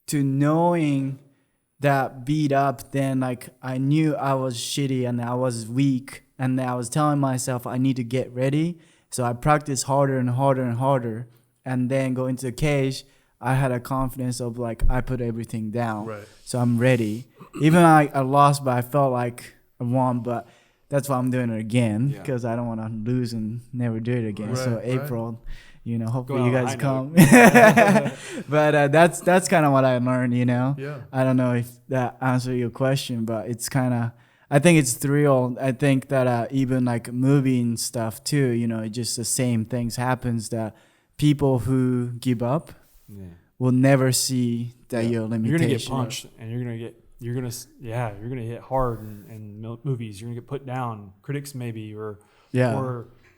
to knowing that beat up, then like I knew I was shitty and I was weak, and then I was telling myself I need to get ready. So I practiced harder and harder and harder, and then go into the cage. I had a confidence of like I put everything down, Right. so I'm ready. Even I lost, but I felt like I won. But that's why I'm doing it again, because I don't want to lose and never do it again. Right, So right. April, hopefully Go you on a guys high come. note. But that's kind of what I learned. Yeah. I don't know if that answered your question, but it's kind of. I think it's thrill. I think that even like movie and stuff too. It's just the same things happens that people who give up will never see that your limitation. You're gonna get punched, and you're gonna hit hard in movies. You're gonna get put down, critics maybe, or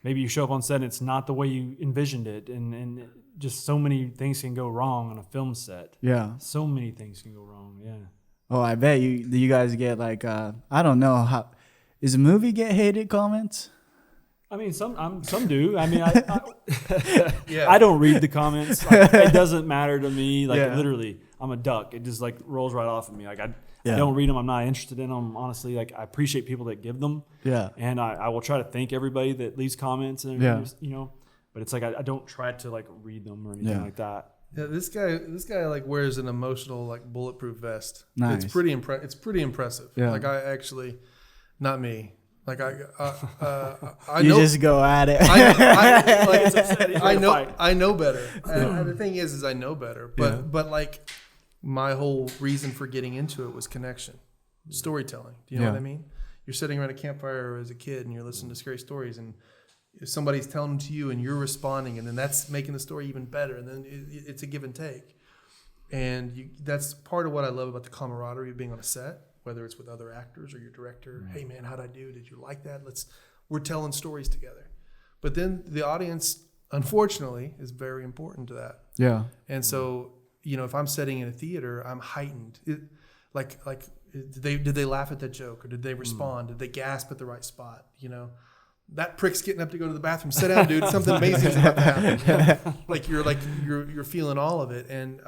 maybe you show up on set and it's not the way you envisioned it, and just so many things can go wrong on a film set. Yeah, so many things can go wrong. Yeah. Oh, I bet you guys get like I don't know how. Is a movie get hated comments? I mean, some do. I mean, Yeah. I don't read the comments. Like, it doesn't matter to me. Like literally, I'm a duck. It just like rolls right off of me. Like I don't read them. I'm not interested in them. Honestly, like I appreciate people that give them. Yeah. And I will try to thank everybody that leaves comments and but it's like I don't try to like read them or anything like that. Yeah, this guy like wears an emotional like bulletproof vest. Nice. It's pretty impressive. Yeah. Like I actually, not me. Like I you know, just go at it. I know better. And the thing is I know better. But like my whole reason for getting into it was connection, storytelling. Do you know what I mean? You're sitting around a campfire as a kid and you're listening to scary stories, and if somebody's telling them to you and you're responding, and then that's making the story even better, and then it's a give and take. And that's part of what I love about the camaraderie of being on a set, whether it's with other actors or your director. Hey man, how'd I do? Did you like that? We're telling stories together. But then the audience, unfortunately, is very important to that. Yeah. And so, if I'm sitting in a theater, I'm heightened. Did they laugh at that joke, or did they respond? Did they gasp at the right spot? That prick's getting up to go to the bathroom. Sit down, dude. Something amazing is about to happen. You're feeling all of it, and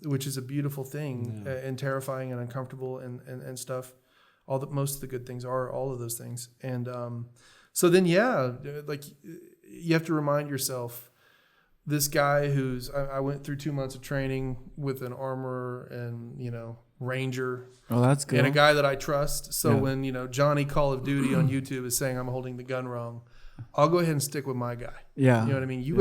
which is a beautiful thing, and terrifying and uncomfortable and stuff. Most of the good things are all of those things, and so then like you have to remind yourself, this guy who's I went through 2 months of training with an armorer and ranger. Oh, that's good. And a guy that I trust. So when Johnny Call of Duty on YouTube is saying I'm holding the gun wrong, I'll go ahead and stick with my guy. Yeah, you know what I mean. You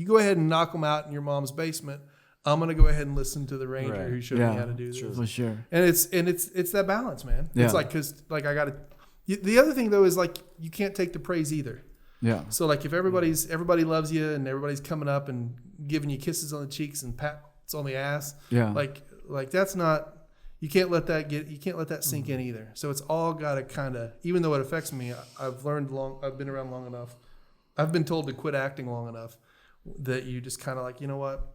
go ahead and knock him out in your mom's basement. I'm gonna go ahead and listen to the ranger who showed me how to do this. For sure. And it's that balance, man. Yeah. It's like, because like I gotta. The other thing though is like you can't take the praise either. Yeah. So like if everybody loves you and everybody's coming up and giving you kisses on the cheeks and pats on the ass. Yeah. Like that's not. You can't let that sink in either. So it's all got to kind of, even though it affects me, I've been around long enough. I've been told to quit acting long enough that you just kind of like, you know what?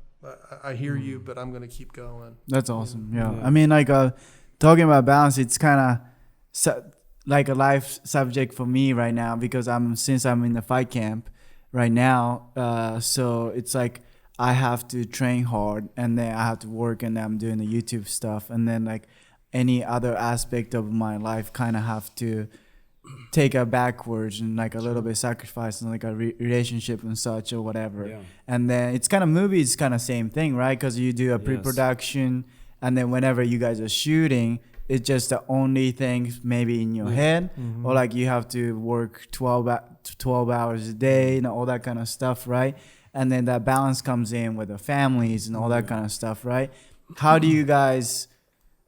I hear you, but I'm going to keep going. That's awesome. Yeah. I mean, like talking about balance, it's kind of like a life subject for me right now, because since I'm in the fight camp right now. So it's like, I have to train hard, and then I have to work, and I'm doing the YouTube stuff, and then like any other aspect of my life kind of have to take a backwards and like a little bit sacrifice and like a relationship and such or whatever. Yeah. And then it's kind of movies, kind of same thing, right? Because you do a pre-production, and then whenever you guys are shooting, it's just the only thing maybe in your head, or like you have to work 12 hours a day and all that kind of stuff, right? And then that balance comes in with the families and all that kind of stuff, right? How do you guys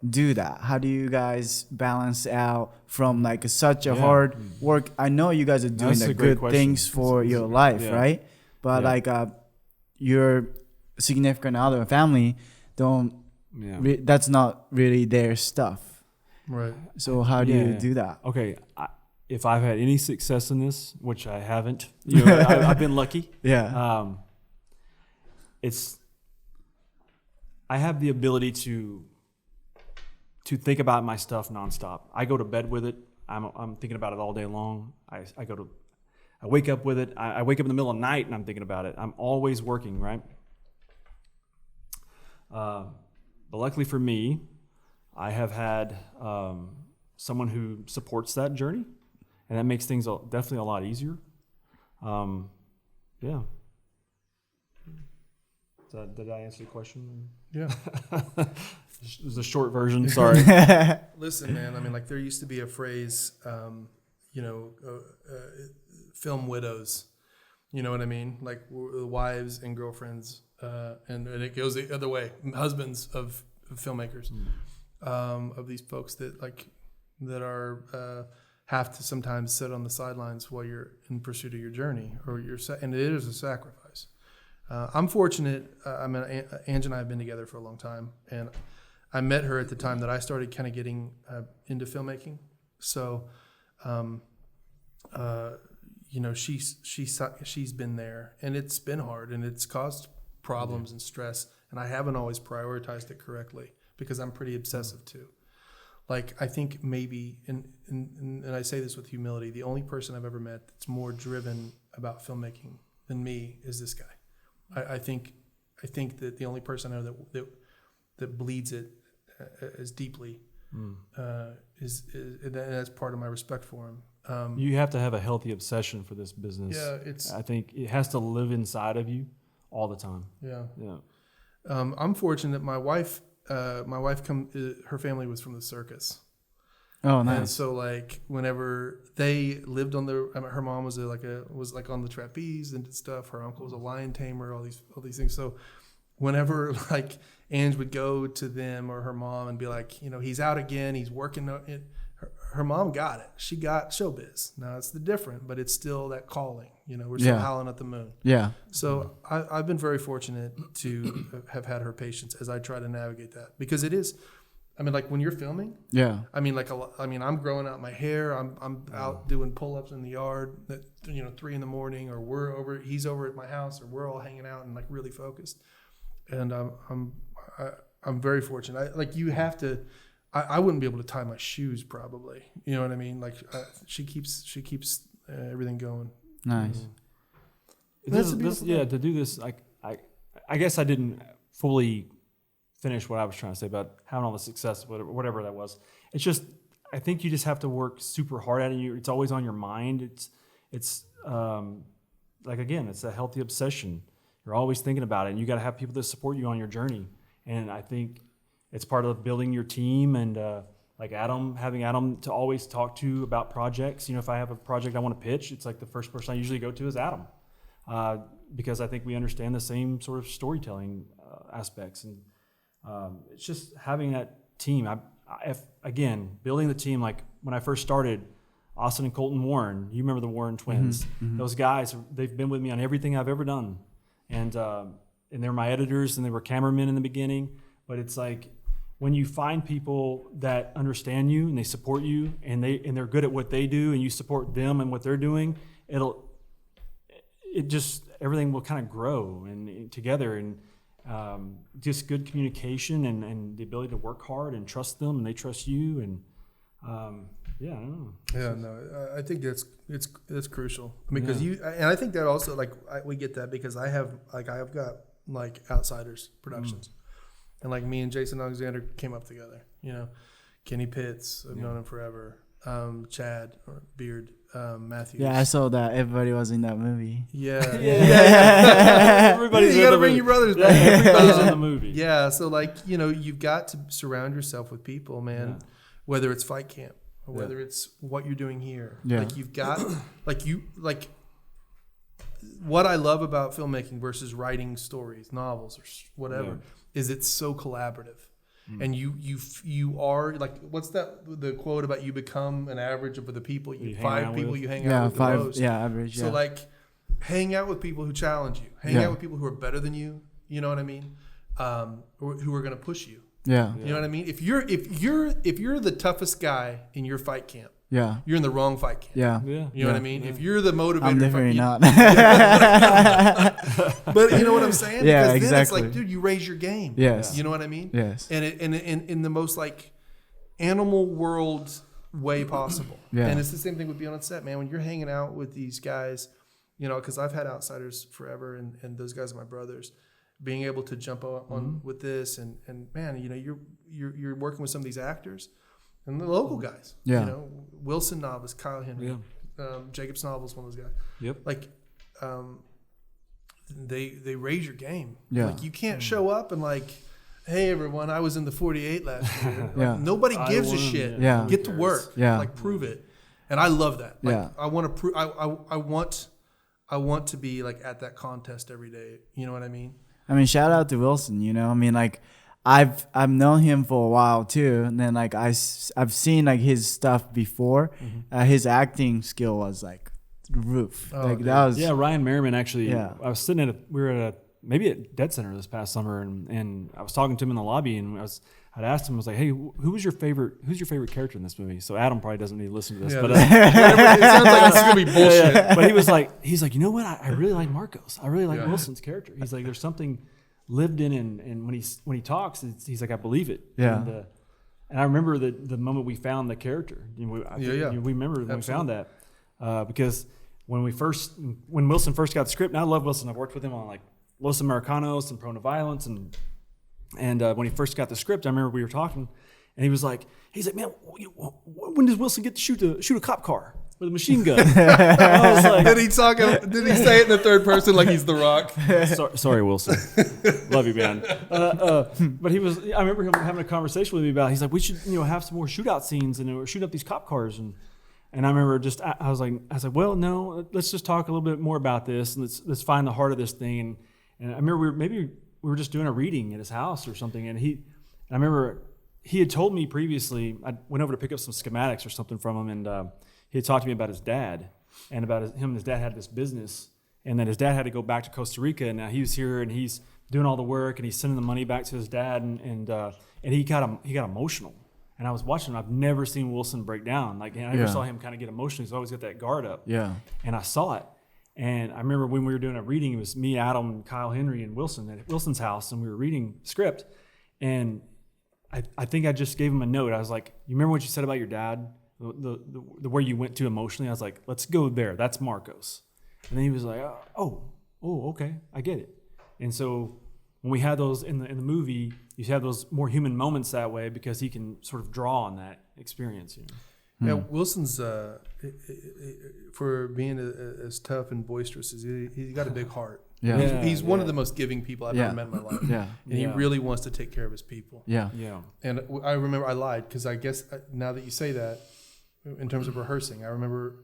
do that? How do you guys balance out from like such a hard work? I know you guys are doing the good things for your life, right? But like your significant other and family that's not really their stuff. Right. So how do you do that? Okay. If I've had any success in this, which I haven't, I've been lucky. Yeah. I have the ability to think about my stuff nonstop. I go to bed with it. I'm thinking about it all day long. I wake up with it. I wake up in the middle of the night and I'm thinking about it. I'm always working, right? But luckily for me, I have had someone who supports that journey, and that makes things definitely a lot easier. Yeah. Did I answer the question? Yeah. It was a short version. Sorry. Listen, man. I mean, like there used to be a phrase, film widows. You know what I mean? Like wives and girlfriends, and it goes the other way. Husbands of filmmakers, of these folks that are have to sometimes sit on the sidelines while you're in pursuit of your journey, and it is a sacrifice. I'm fortunate. Ange and I have been together for a long time, and I met her at the time that I started kind of getting into filmmaking. So, she's been there, and it's been hard, and it's caused problems and stress, and I haven't always prioritized it correctly because I'm pretty obsessive too. Like I think maybe, and I say this with humility, the only person I've ever met that's more driven about filmmaking than me is this guy. I think that the only person I know that bleeds it as deeply is that's part of my respect for him. You have to have a healthy obsession for this business. Yeah, I think it has to live inside of you all the time. Yeah. Yeah. I'm fortunate. My wife, her family was from the circus. Oh, nice. And so like whenever they lived on her mom was like on the trapeze and did stuff. Her uncle was a lion tamer, all these things. So whenever like Ange would go to them or her mom and be like, he's out again, he's working it. Her mom got it. She got showbiz. Now it's different, but it's still that calling. We're still howling at the moon. Yeah. So I've been very fortunate to have had her patience as I try to navigate that, because it is. I mean, like when you're filming. Yeah. I mean, I'm growing out my hair. I'm out doing pull-ups in the yard at 3 a.m, or he's over at my house, or we're all hanging out and like really focused. And I'm very fortunate. You have to. I wouldn't be able to tie my shoes probably. You know what I mean? Like she keeps everything going. Nice. To do this, I guess I didn't fully finish what I was trying to say about having all the success, whatever that was. It's just, I think you just have to work super hard at it. It's always on your mind. It's again, it's a healthy obsession. You're always thinking about it, and you got to have people that support you on your journey. And I think it's part of building your team, and having Adam to always talk to about projects. If I have a project I want to pitch, it's like the first person I usually go to is Adam, because I think we understand the same sort of storytelling aspects, and it's just having that team. Again, building the team. Like when I first started, Austin and Colton Warren, you remember the Warren twins? Mm-hmm. Those guys, they've been with me on everything I've ever done, and they're my editors, and they were cameramen in the beginning. But it's like, when you find people that understand you and they support you, and they're good at what they do, and you support them and what they're doing, everything will kind of grow and together, and just good communication and the ability to work hard and trust them, and they trust you, and I don't know. Yeah, no, I think that's crucial. I mean, because and I think that also we get that because I've got Outsiders Productions. And me and Jason Alexander came up together, Kenny Pitts, I've known him forever. Chad Beard, Matthews. Yeah, I saw that. Everybody was in that movie. Yeah. Everybody's you got to bring your brothers back. Everybody's in the movie. Yeah. So you've got to surround yourself with people, man, whether it's fight camp or whether it's what you're doing here. Yeah. You've got, what I love about filmmaking versus writing stories, novels, or whatever, is it's so collaborative. And you are what's the quote about you become an average of the people you hang out with the most. Average. So hang out with people who challenge you. Hang out with people who are better than you. You know what I mean? Who are going to push you. Yeah. You know what I mean? If you're the toughest guy in your fight camp, you're in the wrong fight camp. Yeah. You know what I mean? If you're the motivator, I'm definitely not. But you know what I'm saying? Yeah, because exactly. then it's dude, you raise your game. Yes. You know what I mean? Yes. And in the most animal world way possible. Yeah. And it's the same thing with being on set, man. When you're hanging out with these guys, because I've had Outsiders forever, and those guys are my brothers. being able to jump on with this, and man, you know, you're working with some of these actors and the local guys. Yeah. You know, Wilson Novice, Kyle Henry, Jacob Snobel's one of those guys. Yep. Like, they raise your game. Yeah. Like, you can't show up and like, hey everyone, I was in the 48 last year. Like, Yeah. nobody gives a won, shit. yeah. Get to work. Yeah. Like, prove it. And I love that. Like, Yeah. I want to prove. I want to be like at that contest every day. You know what I mean? I mean, shout out to Wilson. You know, I mean, like, I've known him for a while too, and then like I've seen like his stuff before. His acting skill was like the roof. Oh, like dude. that was Ryan Merriman actually. Yeah. I was sitting we were at maybe at Dead Center this past summer, and I was talking to him in the lobby, and I'd asked him, I was like, hey, who's your favorite character in this movie? So Adam probably doesn't need to listen to this, Yeah, but it sounds like this is gonna be bullshit. but he's like, you know what? I really like Marcos. I really like Wilson's character. He's like, there's something lived in, and when he talks, he's like, I believe it. Yeah. And I remember the moment we found the character. You know, we remember when we found that because when Wilson first got the script, and I love Wilson. I've worked with him on like Los Americanos and Prone to Violence, and when he first got the script, I remember we were talking, and he's like, man, when does Wilson get to shoot a cop car with a machine gun? I was like, Did he say it in the third person like he's The Rock? sorry, Wilson, love you, man. But I remember him having a conversation with me about. He's like, we should have some more shootout scenes and shoot up these cop cars, and I remember I was like, well, no, let's just talk a little bit more about this, and let's find the heart of this thing. And I remember we were just doing a reading at his house or something, and I remember he had told me previously. I went over to pick up some schematics or something from him, and he had talked to me about his dad and about him and his dad had this business, and that his dad had to go back to Costa Rica, and now he was here and he's doing all the work and he's sending the money back to his dad, and he got emotional. And I was watching him. I've never seen Wilson break down. Like, and I never saw him kind of get emotional. He's always got that guard up. Yeah. And I saw it. And I remember when we were doing a reading, it was me, Adam, Kyle Henry, and Wilson at Wilson's house, and we were reading script. And I think I just gave him a note. I was like, you remember what you said about your dad? The where you went to emotionally? I was like, let's go there. That's Marcos. And then he was like, oh, okay, I get it. And so when we had those in the movie, you have those more human moments that way because he can sort of draw on that experience. Yeah, Wilson's for being as tough and boisterous as he's got a big heart. Yeah. He's one of the most giving people I've ever met in my life. Yeah. And he really wants to take care of his people. Yeah. Yeah. And I remember I lied because I guess now that you say that, in terms of rehearsing, I remember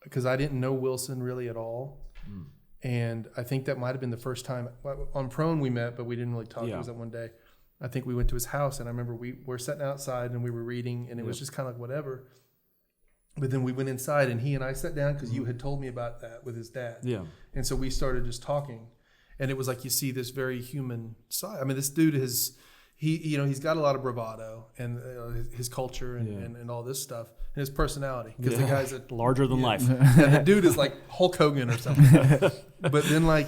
because I didn't know Wilson really at all. And I think that might have been the first time on Prone we met, but we didn't really talk. It was that one day. I think we went to his house, and I remember we were sitting outside and we were reading, and it was just kind of like whatever. But then we went inside, and he and I sat down because you had told me about that with his dad. Yeah. And so we started just talking, and it was like you see this very human side. I mean, this dude he's got a lot of bravado and his culture and all this stuff and his personality because the guy's larger than life. Yeah, the dude is like Hulk Hogan or something. But then like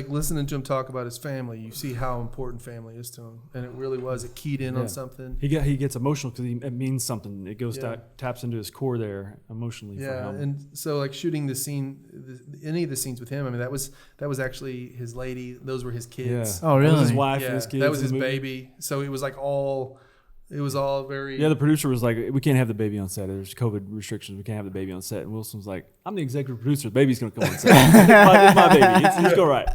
listening to him talk about his family, you see how important family is to him, and it really was. It keyed in on something. He gets emotional because it means something. It goes taps into his core there emotionally. Yeah, for him. and so like shooting the scene, any of the scenes with him. I mean, that was actually his lady. Those were his kids. Oh, really? That was his wife Yeah, and his kids. that was his in the movie. baby. So it was like all. It was all very. Yeah, the producer was like, we can't have the baby on set. There's COVID restrictions. We can't have the baby on set. And Wilson's like, I'm the executive producer. The baby's going to come on set. It's my baby. It's go right.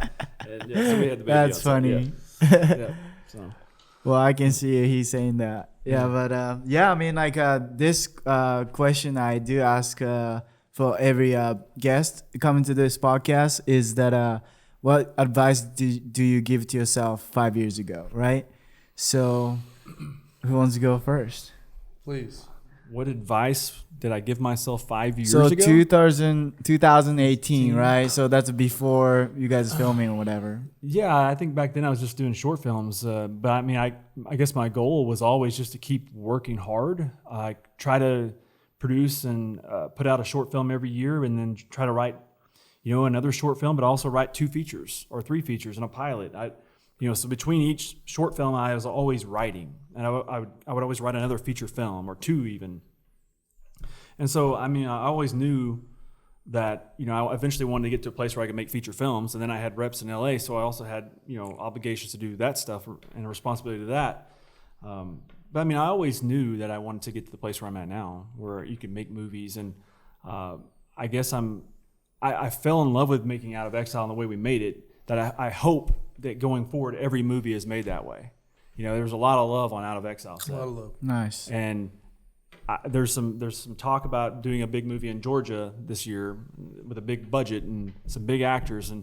And, so we had the baby That's on funny. Set. Yeah. So. Well, I can see he's saying that. Yeah, but I mean, like this question I do ask for every guest coming to this podcast is that what advice do you give to yourself 5 years ago, right? So who wants to go first? Please. What advice did I give myself 5 years So ago? 2018, right? So that's before you guys filming or whatever. Yeah, I think back then I was just doing short films. But I mean, I guess my goal was always just to keep working hard. I try to produce and put out a short film every year, and then try to write, another short film, but also write 2 features or 3 features and a pilot. So between each short film, I was always writing, and I would always write another feature film or 2 even. And so, I mean, I always knew that, I eventually wanted to get to a place where I could make feature films, and then I had reps in LA, so I also had, obligations to do that stuff and a responsibility to that. But I mean, I always knew that I wanted to get to the place where I'm at now, where you can make movies, and I guess I fell in love with making Out of Exile and the way we made it, that I hope that going forward, every movie is made that way. There's a lot of love on Out of Exile. A lot of love. Nice. And there's some talk about doing a big movie in Georgia this year with a big budget and some big actors,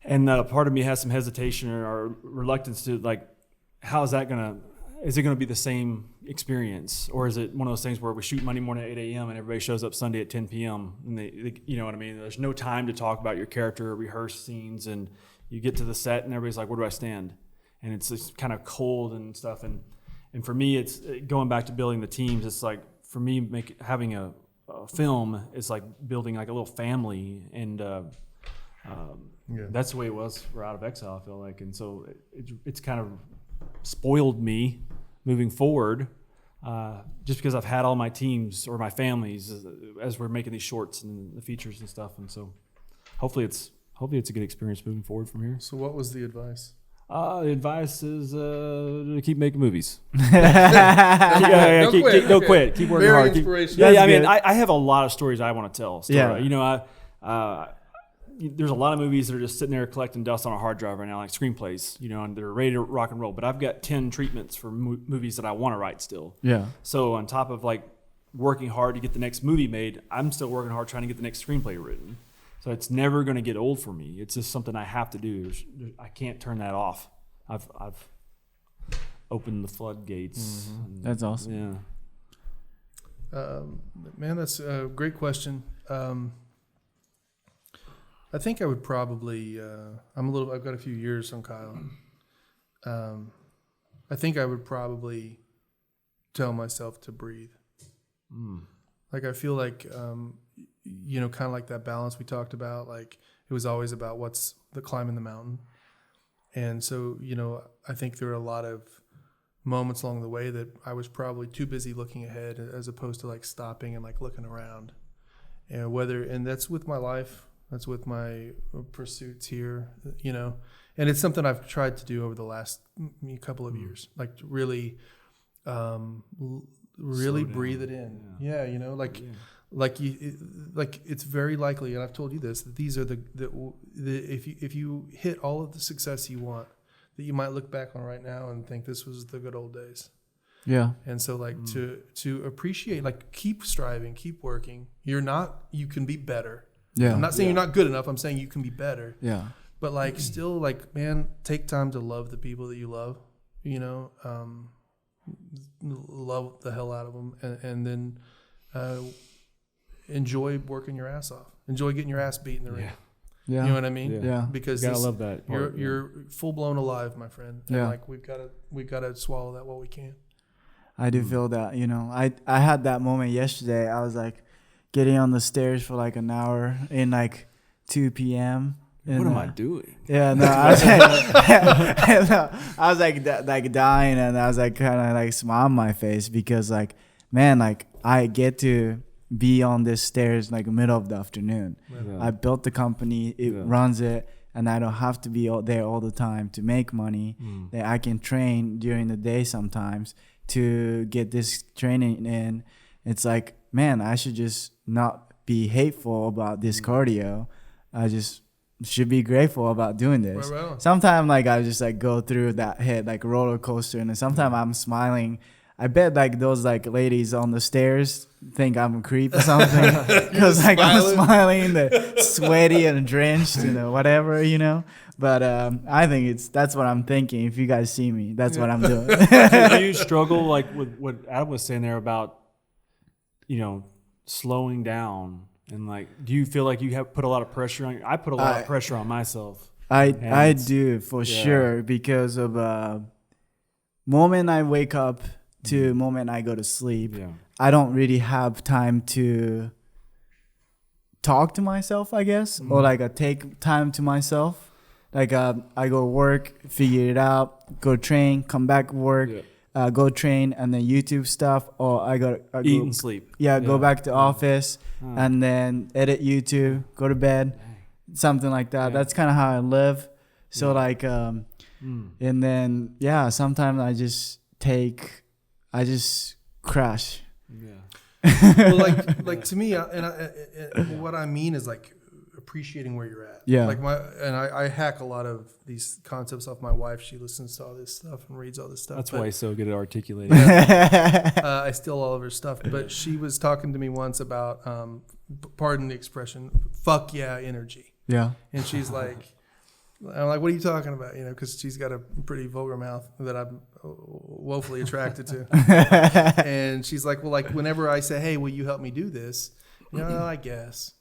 and part of me has some hesitation or reluctance to, like, how is it gonna be the same experience, or is it one of those things where we shoot Monday morning at 8 a.m. and everybody shows up Sunday at 10 p.m. and they you know what I mean? There's no time to talk about your character or rehearse scenes, and you get to the set and everybody's like, where do I stand? And it's just kind of cold and stuff, and for me, it's going back to building the teams. It's like, for me, having a film is like building like a little family, and that's the way it was for Out of Exile, I feel like. And so it's kind of spoiled me moving forward, just because I've had all my teams or my families as we're making these shorts and the features and stuff. And so hopefully it's a good experience moving forward from here. So what was the advice? The advice is to keep making movies. Don't quit. Don't quit. Keep working Very hard. inspirational. I mean, I have a lot of stories I want to tell. Yeah. There's a lot of movies that are just sitting there collecting dust on a hard drive right now, like screenplays, and they're ready to rock and roll. But I've got 10 treatments for movies that I want to write still. Yeah. So on top of like working hard to get the next movie made, I'm still working hard trying to get the next screenplay written. So it's never going to get old for me. It's just something I have to do. I can't turn that off. I've opened the floodgates. Mm-hmm. That's awesome. Yeah. Man, that's a great question. I think I would probably. I've got a few years on Kyle. I think I would probably tell myself to breathe. Like, I feel like. Kind of like that balance we talked about, like it was always about what's the climbing the mountain. And so, I think there were a lot of moments along the way that I was probably too busy looking ahead as opposed to like stopping and like looking around. And that's with my life, that's with my pursuits here, and it's something I've tried to do over the last couple of years, like to really breathe it in. Yeah. Like it's very likely, and I've told you this, that these are the if you hit all of the success you want, that you might look back on right now and think this was the good old days. Yeah. And so to appreciate, like, keep striving, keep working. You can be better. Yeah. I'm not saying you're not good enough. I'm saying you can be better. Yeah. But like still, like, man, take time to love the people that you love. Love the hell out of them, and then. Enjoy working your ass off. Enjoy getting your ass beat in the ring. Yeah. You know what I mean? Yeah. Because you gotta love that part, you're full blown alive, my friend. And like we've gotta swallow that while we can. I do feel that. I had that moment yesterday. I was like getting on the stairs for like an hour in like 2 p.m. What am I doing? Yeah, no, I was like dying, and I was like kind of like smile on my face because like, man, like I get to be on this stairs like middle of the afternoon. Yeah. I built the company, it runs it, and I don't have to be there all the time to make money. That I can train during the day sometimes to get this training in. It's like, man, I should just not be hateful about this cardio. I just should be grateful about doing this. Right. Sometimes like I just like go through that head like roller coaster, and then sometimes I'm smiling. I bet like those like ladies on the stairs think I'm a creep or something because like I'm smiling, sweaty and drenched, whatever, But I think that's what I'm thinking. If you guys see me, that's what I'm doing. Do you struggle like with what Adam was saying there about, slowing down, and like, do you feel like you have put a lot of pressure on? I put a lot of pressure on myself. I do for sure, because of moment I wake up to moment I go to sleep. Yeah. I don't really have time to talk to myself, I guess, or like take time to myself. Like I go work, figure it out, go train, come back work. go train and then YouTube stuff, or I go Eat and sleep. go back to office and then edit YouTube, go to bed, something like that. Yeah. That's kind of how I live. So like, and then sometimes I just crash. Yeah. Well, like to me, and what I mean is like appreciating where you're at. Yeah. Like I hack a lot of these concepts off my wife. She listens to all this stuff and reads all this stuff. That's why he's so good at articulating. I steal all of her stuff. But she was talking to me once about, pardon the expression, fuck yeah energy. Yeah. And she's like, I'm like, what are you talking about? You know, because she's got a pretty vulgar mouth that I'm woefully attracted to. And she's like, well, like whenever I say, hey, will you help me do this? You know, I guess.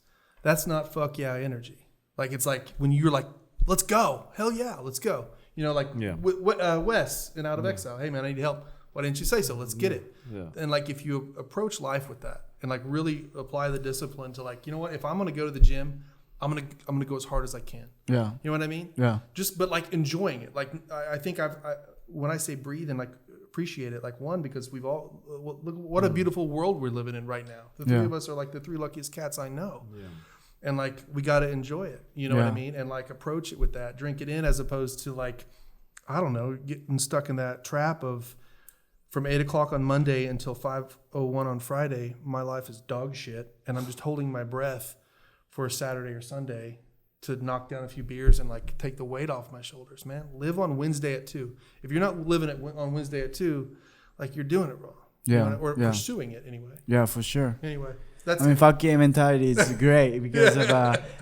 That's not fuck yeah energy. Like, it's like when you're like, let's go. Hell yeah, let's go. You know, like Wes in Out of Exile. Hey, man, I need help. Why didn't you say so? Let's get it. Yeah. And like if you approach life with that and like really apply the discipline to like, you know what, if I'm going to go to the gym, I'm gonna go as hard as I can. Yeah. You know what I mean? Yeah. But like enjoying it. Like I think when I say breathe and like appreciate it, like one, because we've all look what a beautiful world we're living in right now. The three of us are like the three luckiest cats I know. Yeah. And like we got to enjoy it. You know what I mean? And like approach it with that, drink it in, as opposed to like, I don't know, getting stuck in that trap of from 8 o'clock on Monday until 5:01 on Friday. My life is dog shit, and I'm just holding my breath for a Saturday or Sunday to knock down a few beers and like take the weight off my shoulders, man. Live on Wednesday at 2. If you're not living it on Wednesday at 2, like you're doing it wrong. Yeah. You know, or pursuing it anyway. Yeah, for sure. Anyway, that's fuck yeah mentality is great because of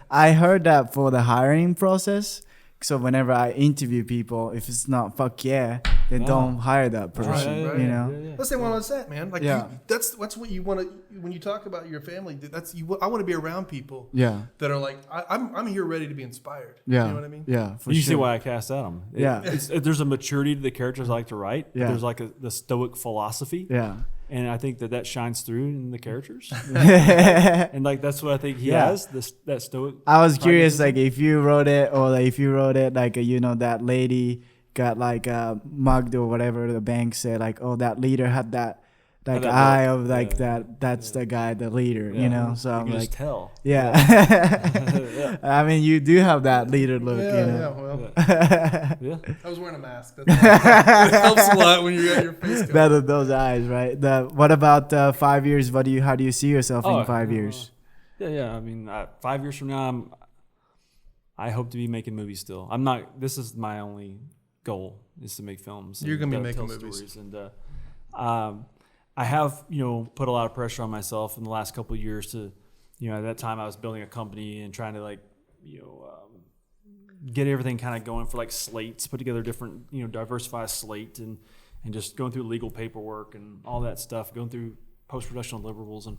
I heard that for the hiring process. So whenever I interview people, if it's not fuck yeah, then don't hire that person. Right. You know. Let's say one on set, man. Like that's what you want to when you talk about your family. That's you. I want to be around people. Yeah. That are like I'm here ready to be inspired. Yeah. You know what I mean? Yeah. For You sure. see why I cast Adam. There's a maturity to the characters I like to write. Yeah. There's like the stoic philosophy. Yeah. And I think that shines through in the characters. And like that's what I think he has, that stoic. I was curious, like if you wrote it, or like if you wrote it, like you know that lady got like mugged or whatever. The bank said like, oh, that leader had that like eye of like that. That's the guy, the leader. You know, so I'm like, just tell. Yeah. I mean, you do have that leader look. Yeah. You know? Yeah. Well. Yeah. I was wearing a mask. It helps a lot when you got your face covered. Better those eyes, right? What about 5 years? How do you see yourself in 5 years? Yeah. I mean, 5 years from now, I hope to be making movies still. I'm not. This is my only goal is to make films. You're gonna be making tell movies. Stories. And I have put a lot of pressure on myself in the last couple of years to, at that time I was building a company and trying to like, get everything kind of going for like slates, put together different, diversify a slate and just going through legal paperwork and all that stuff, going through post-production deliverables. And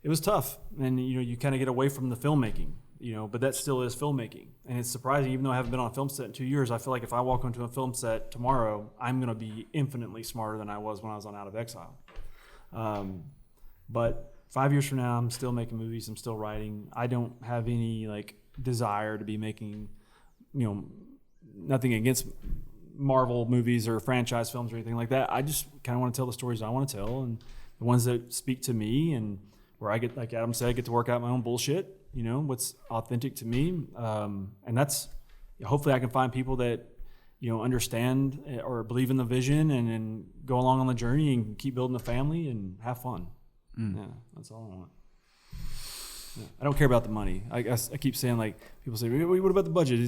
it was tough. And, you kind of get away from the filmmaking, but that still is filmmaking. And it's surprising, even though I haven't been on a film set in 2 years, I feel like if I walk onto a film set tomorrow, I'm going to be infinitely smarter than I was when I was on Out of Exile. But 5 years from now, I'm still making movies. I'm still writing. I don't have any like desire to be making, nothing against Marvel movies or franchise films or anything like that. I just kind of want to tell the stories I want to tell and the ones that speak to me and where I get, like Adam said, I get to work out my own bullshit, what's authentic to me. And that's, hopefully I can find people that, understand or believe in the vision and go along on the journey and keep building a family and have fun. Yeah, that's all I want. Yeah. I don't care about the money. I keep saying, like, people say, what about the budget?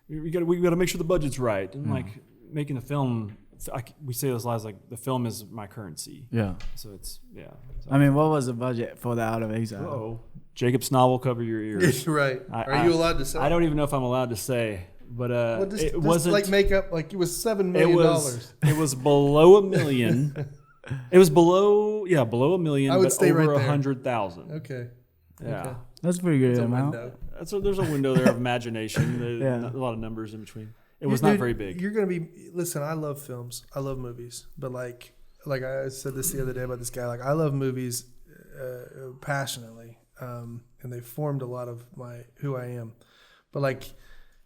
We got to make sure the budget's right. And like making a film, we say those lies like the film is my currency. Yeah. So it's So. I mean, what was the budget for the Out of Exile? Oh, Jacob Snow will cover your ears. Right. Are you allowed to say? I don't even know if I'm allowed to say, but it wasn't like makeup. Like it was $7 million. It was below $1 million. It was below $1 million. I would but stay over right there. 100,000. Okay. Yeah. Okay. That's a pretty good amount. There's a window there of imagination. There's a lot of numbers in between. It was not very big. You're gonna be. Listen, I love films. I love movies. But like I said this the other day about this guy. Like I love movies passionately, and they formed a lot of who I am. But like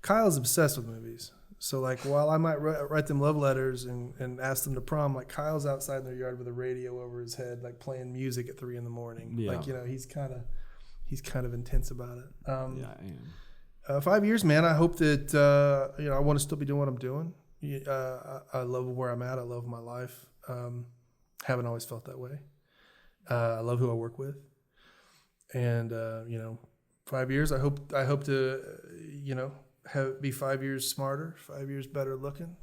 Kyle's obsessed with movies. So like while I might write them love letters and ask them to prom, like Kyle's outside in their yard with a radio over his head, like playing music at 3 a.m. Yeah. Like, you know, he's kind of intense about it. Yeah, I am. 5 years, man. I hope that you know, I want to still be doing what I'm doing. I love where I'm at. I love my life. Haven't always felt that way. I love who I work with, and you know, 5 years. I hope to, you know, be 5 years smarter, 5 years better looking.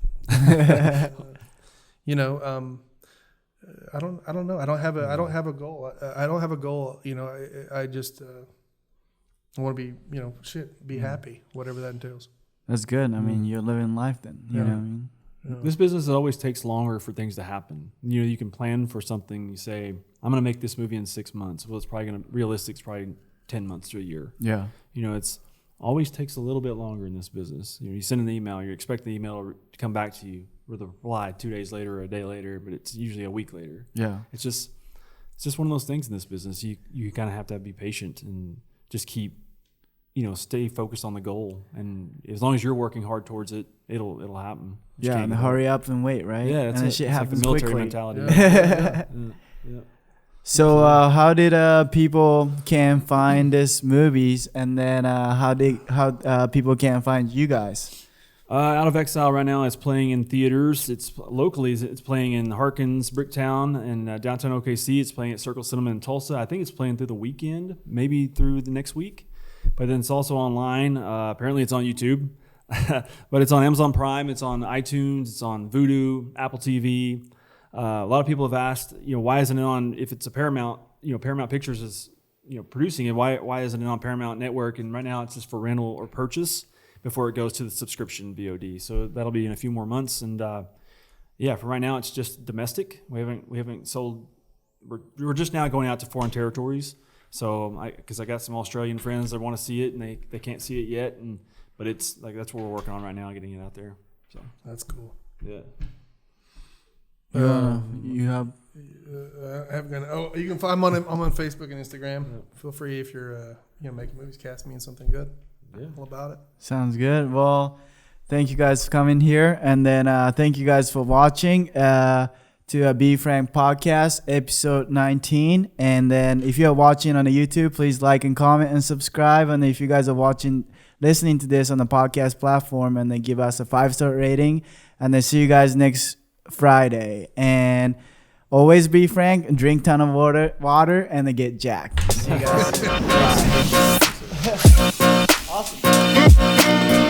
You know, I don't know. I don't have a goal. I don't have a goal. You know, I just I want to be, you know, be happy, whatever that entails. That's good. I mean, you're living life then. You know what I mean? Yeah. This business, it always takes longer for things to happen. You know, you can plan for something. You say, I'm going to make this movie in 6 months. Well, it's probably realistic, it's probably 10 months to a year. Yeah. You know, it's always takes a little bit longer in this business. You know, you send an email, you expect the email to come back to you with a reply 2 days later or a day later, but it's usually a week later. Yeah. It's just one of those things in this business. You kind of have to be patient and just keep, you know, stay focused on the goal. And as long as you're working hard towards it, it'll happen. Yeah, and hurry up and wait, right? Yeah, that's and it. shit It's like the happens military quickly. mentality. Yeah. Yeah. So how did people can find this movies, and then how people can find you guys? Out of Exile right now is playing in theaters. It's locally. It's playing in Harkins, Bricktown, and downtown OKC. It's playing at Circle Cinema in Tulsa. I think it's playing through the weekend, maybe through the next week. But then it's also online. Apparently it's on YouTube. But it's on Amazon Prime. It's on iTunes. It's on Vudu, Apple TV. A lot of people have asked, you know, why isn't it on? If it's a Paramount, you know, Paramount Pictures is, you know, producing it. Why isn't it on Paramount Network? And right now it's just for rental or purchase before it goes to the subscription VOD. So that'll be in a few more months. And yeah, for right now it's just domestic. We haven't sold. We're just now going out to foreign territories. So because I got some Australian friends that want to see it and they can't see it yet. But it's like that's what we're working on right now, getting it out there. So That's cool. yeah. You have you can find. I'm on Facebook and Instagram. Yeah. Feel free if you're you know, making movies, cast me in something good. Yeah. All about it. Sounds good. Well, thank you guys for coming here, and then thank you guys for watching to Be Frank podcast episode 19. And then if you're watching on the YouTube, please like and comment and subscribe. And if you guys are listening to this on the podcast platform, and then give us a 5-star rating. And then see you guys next Friday. And always be frank, drink ton of water, and then get jacked. See you guys. Bye. Awesome.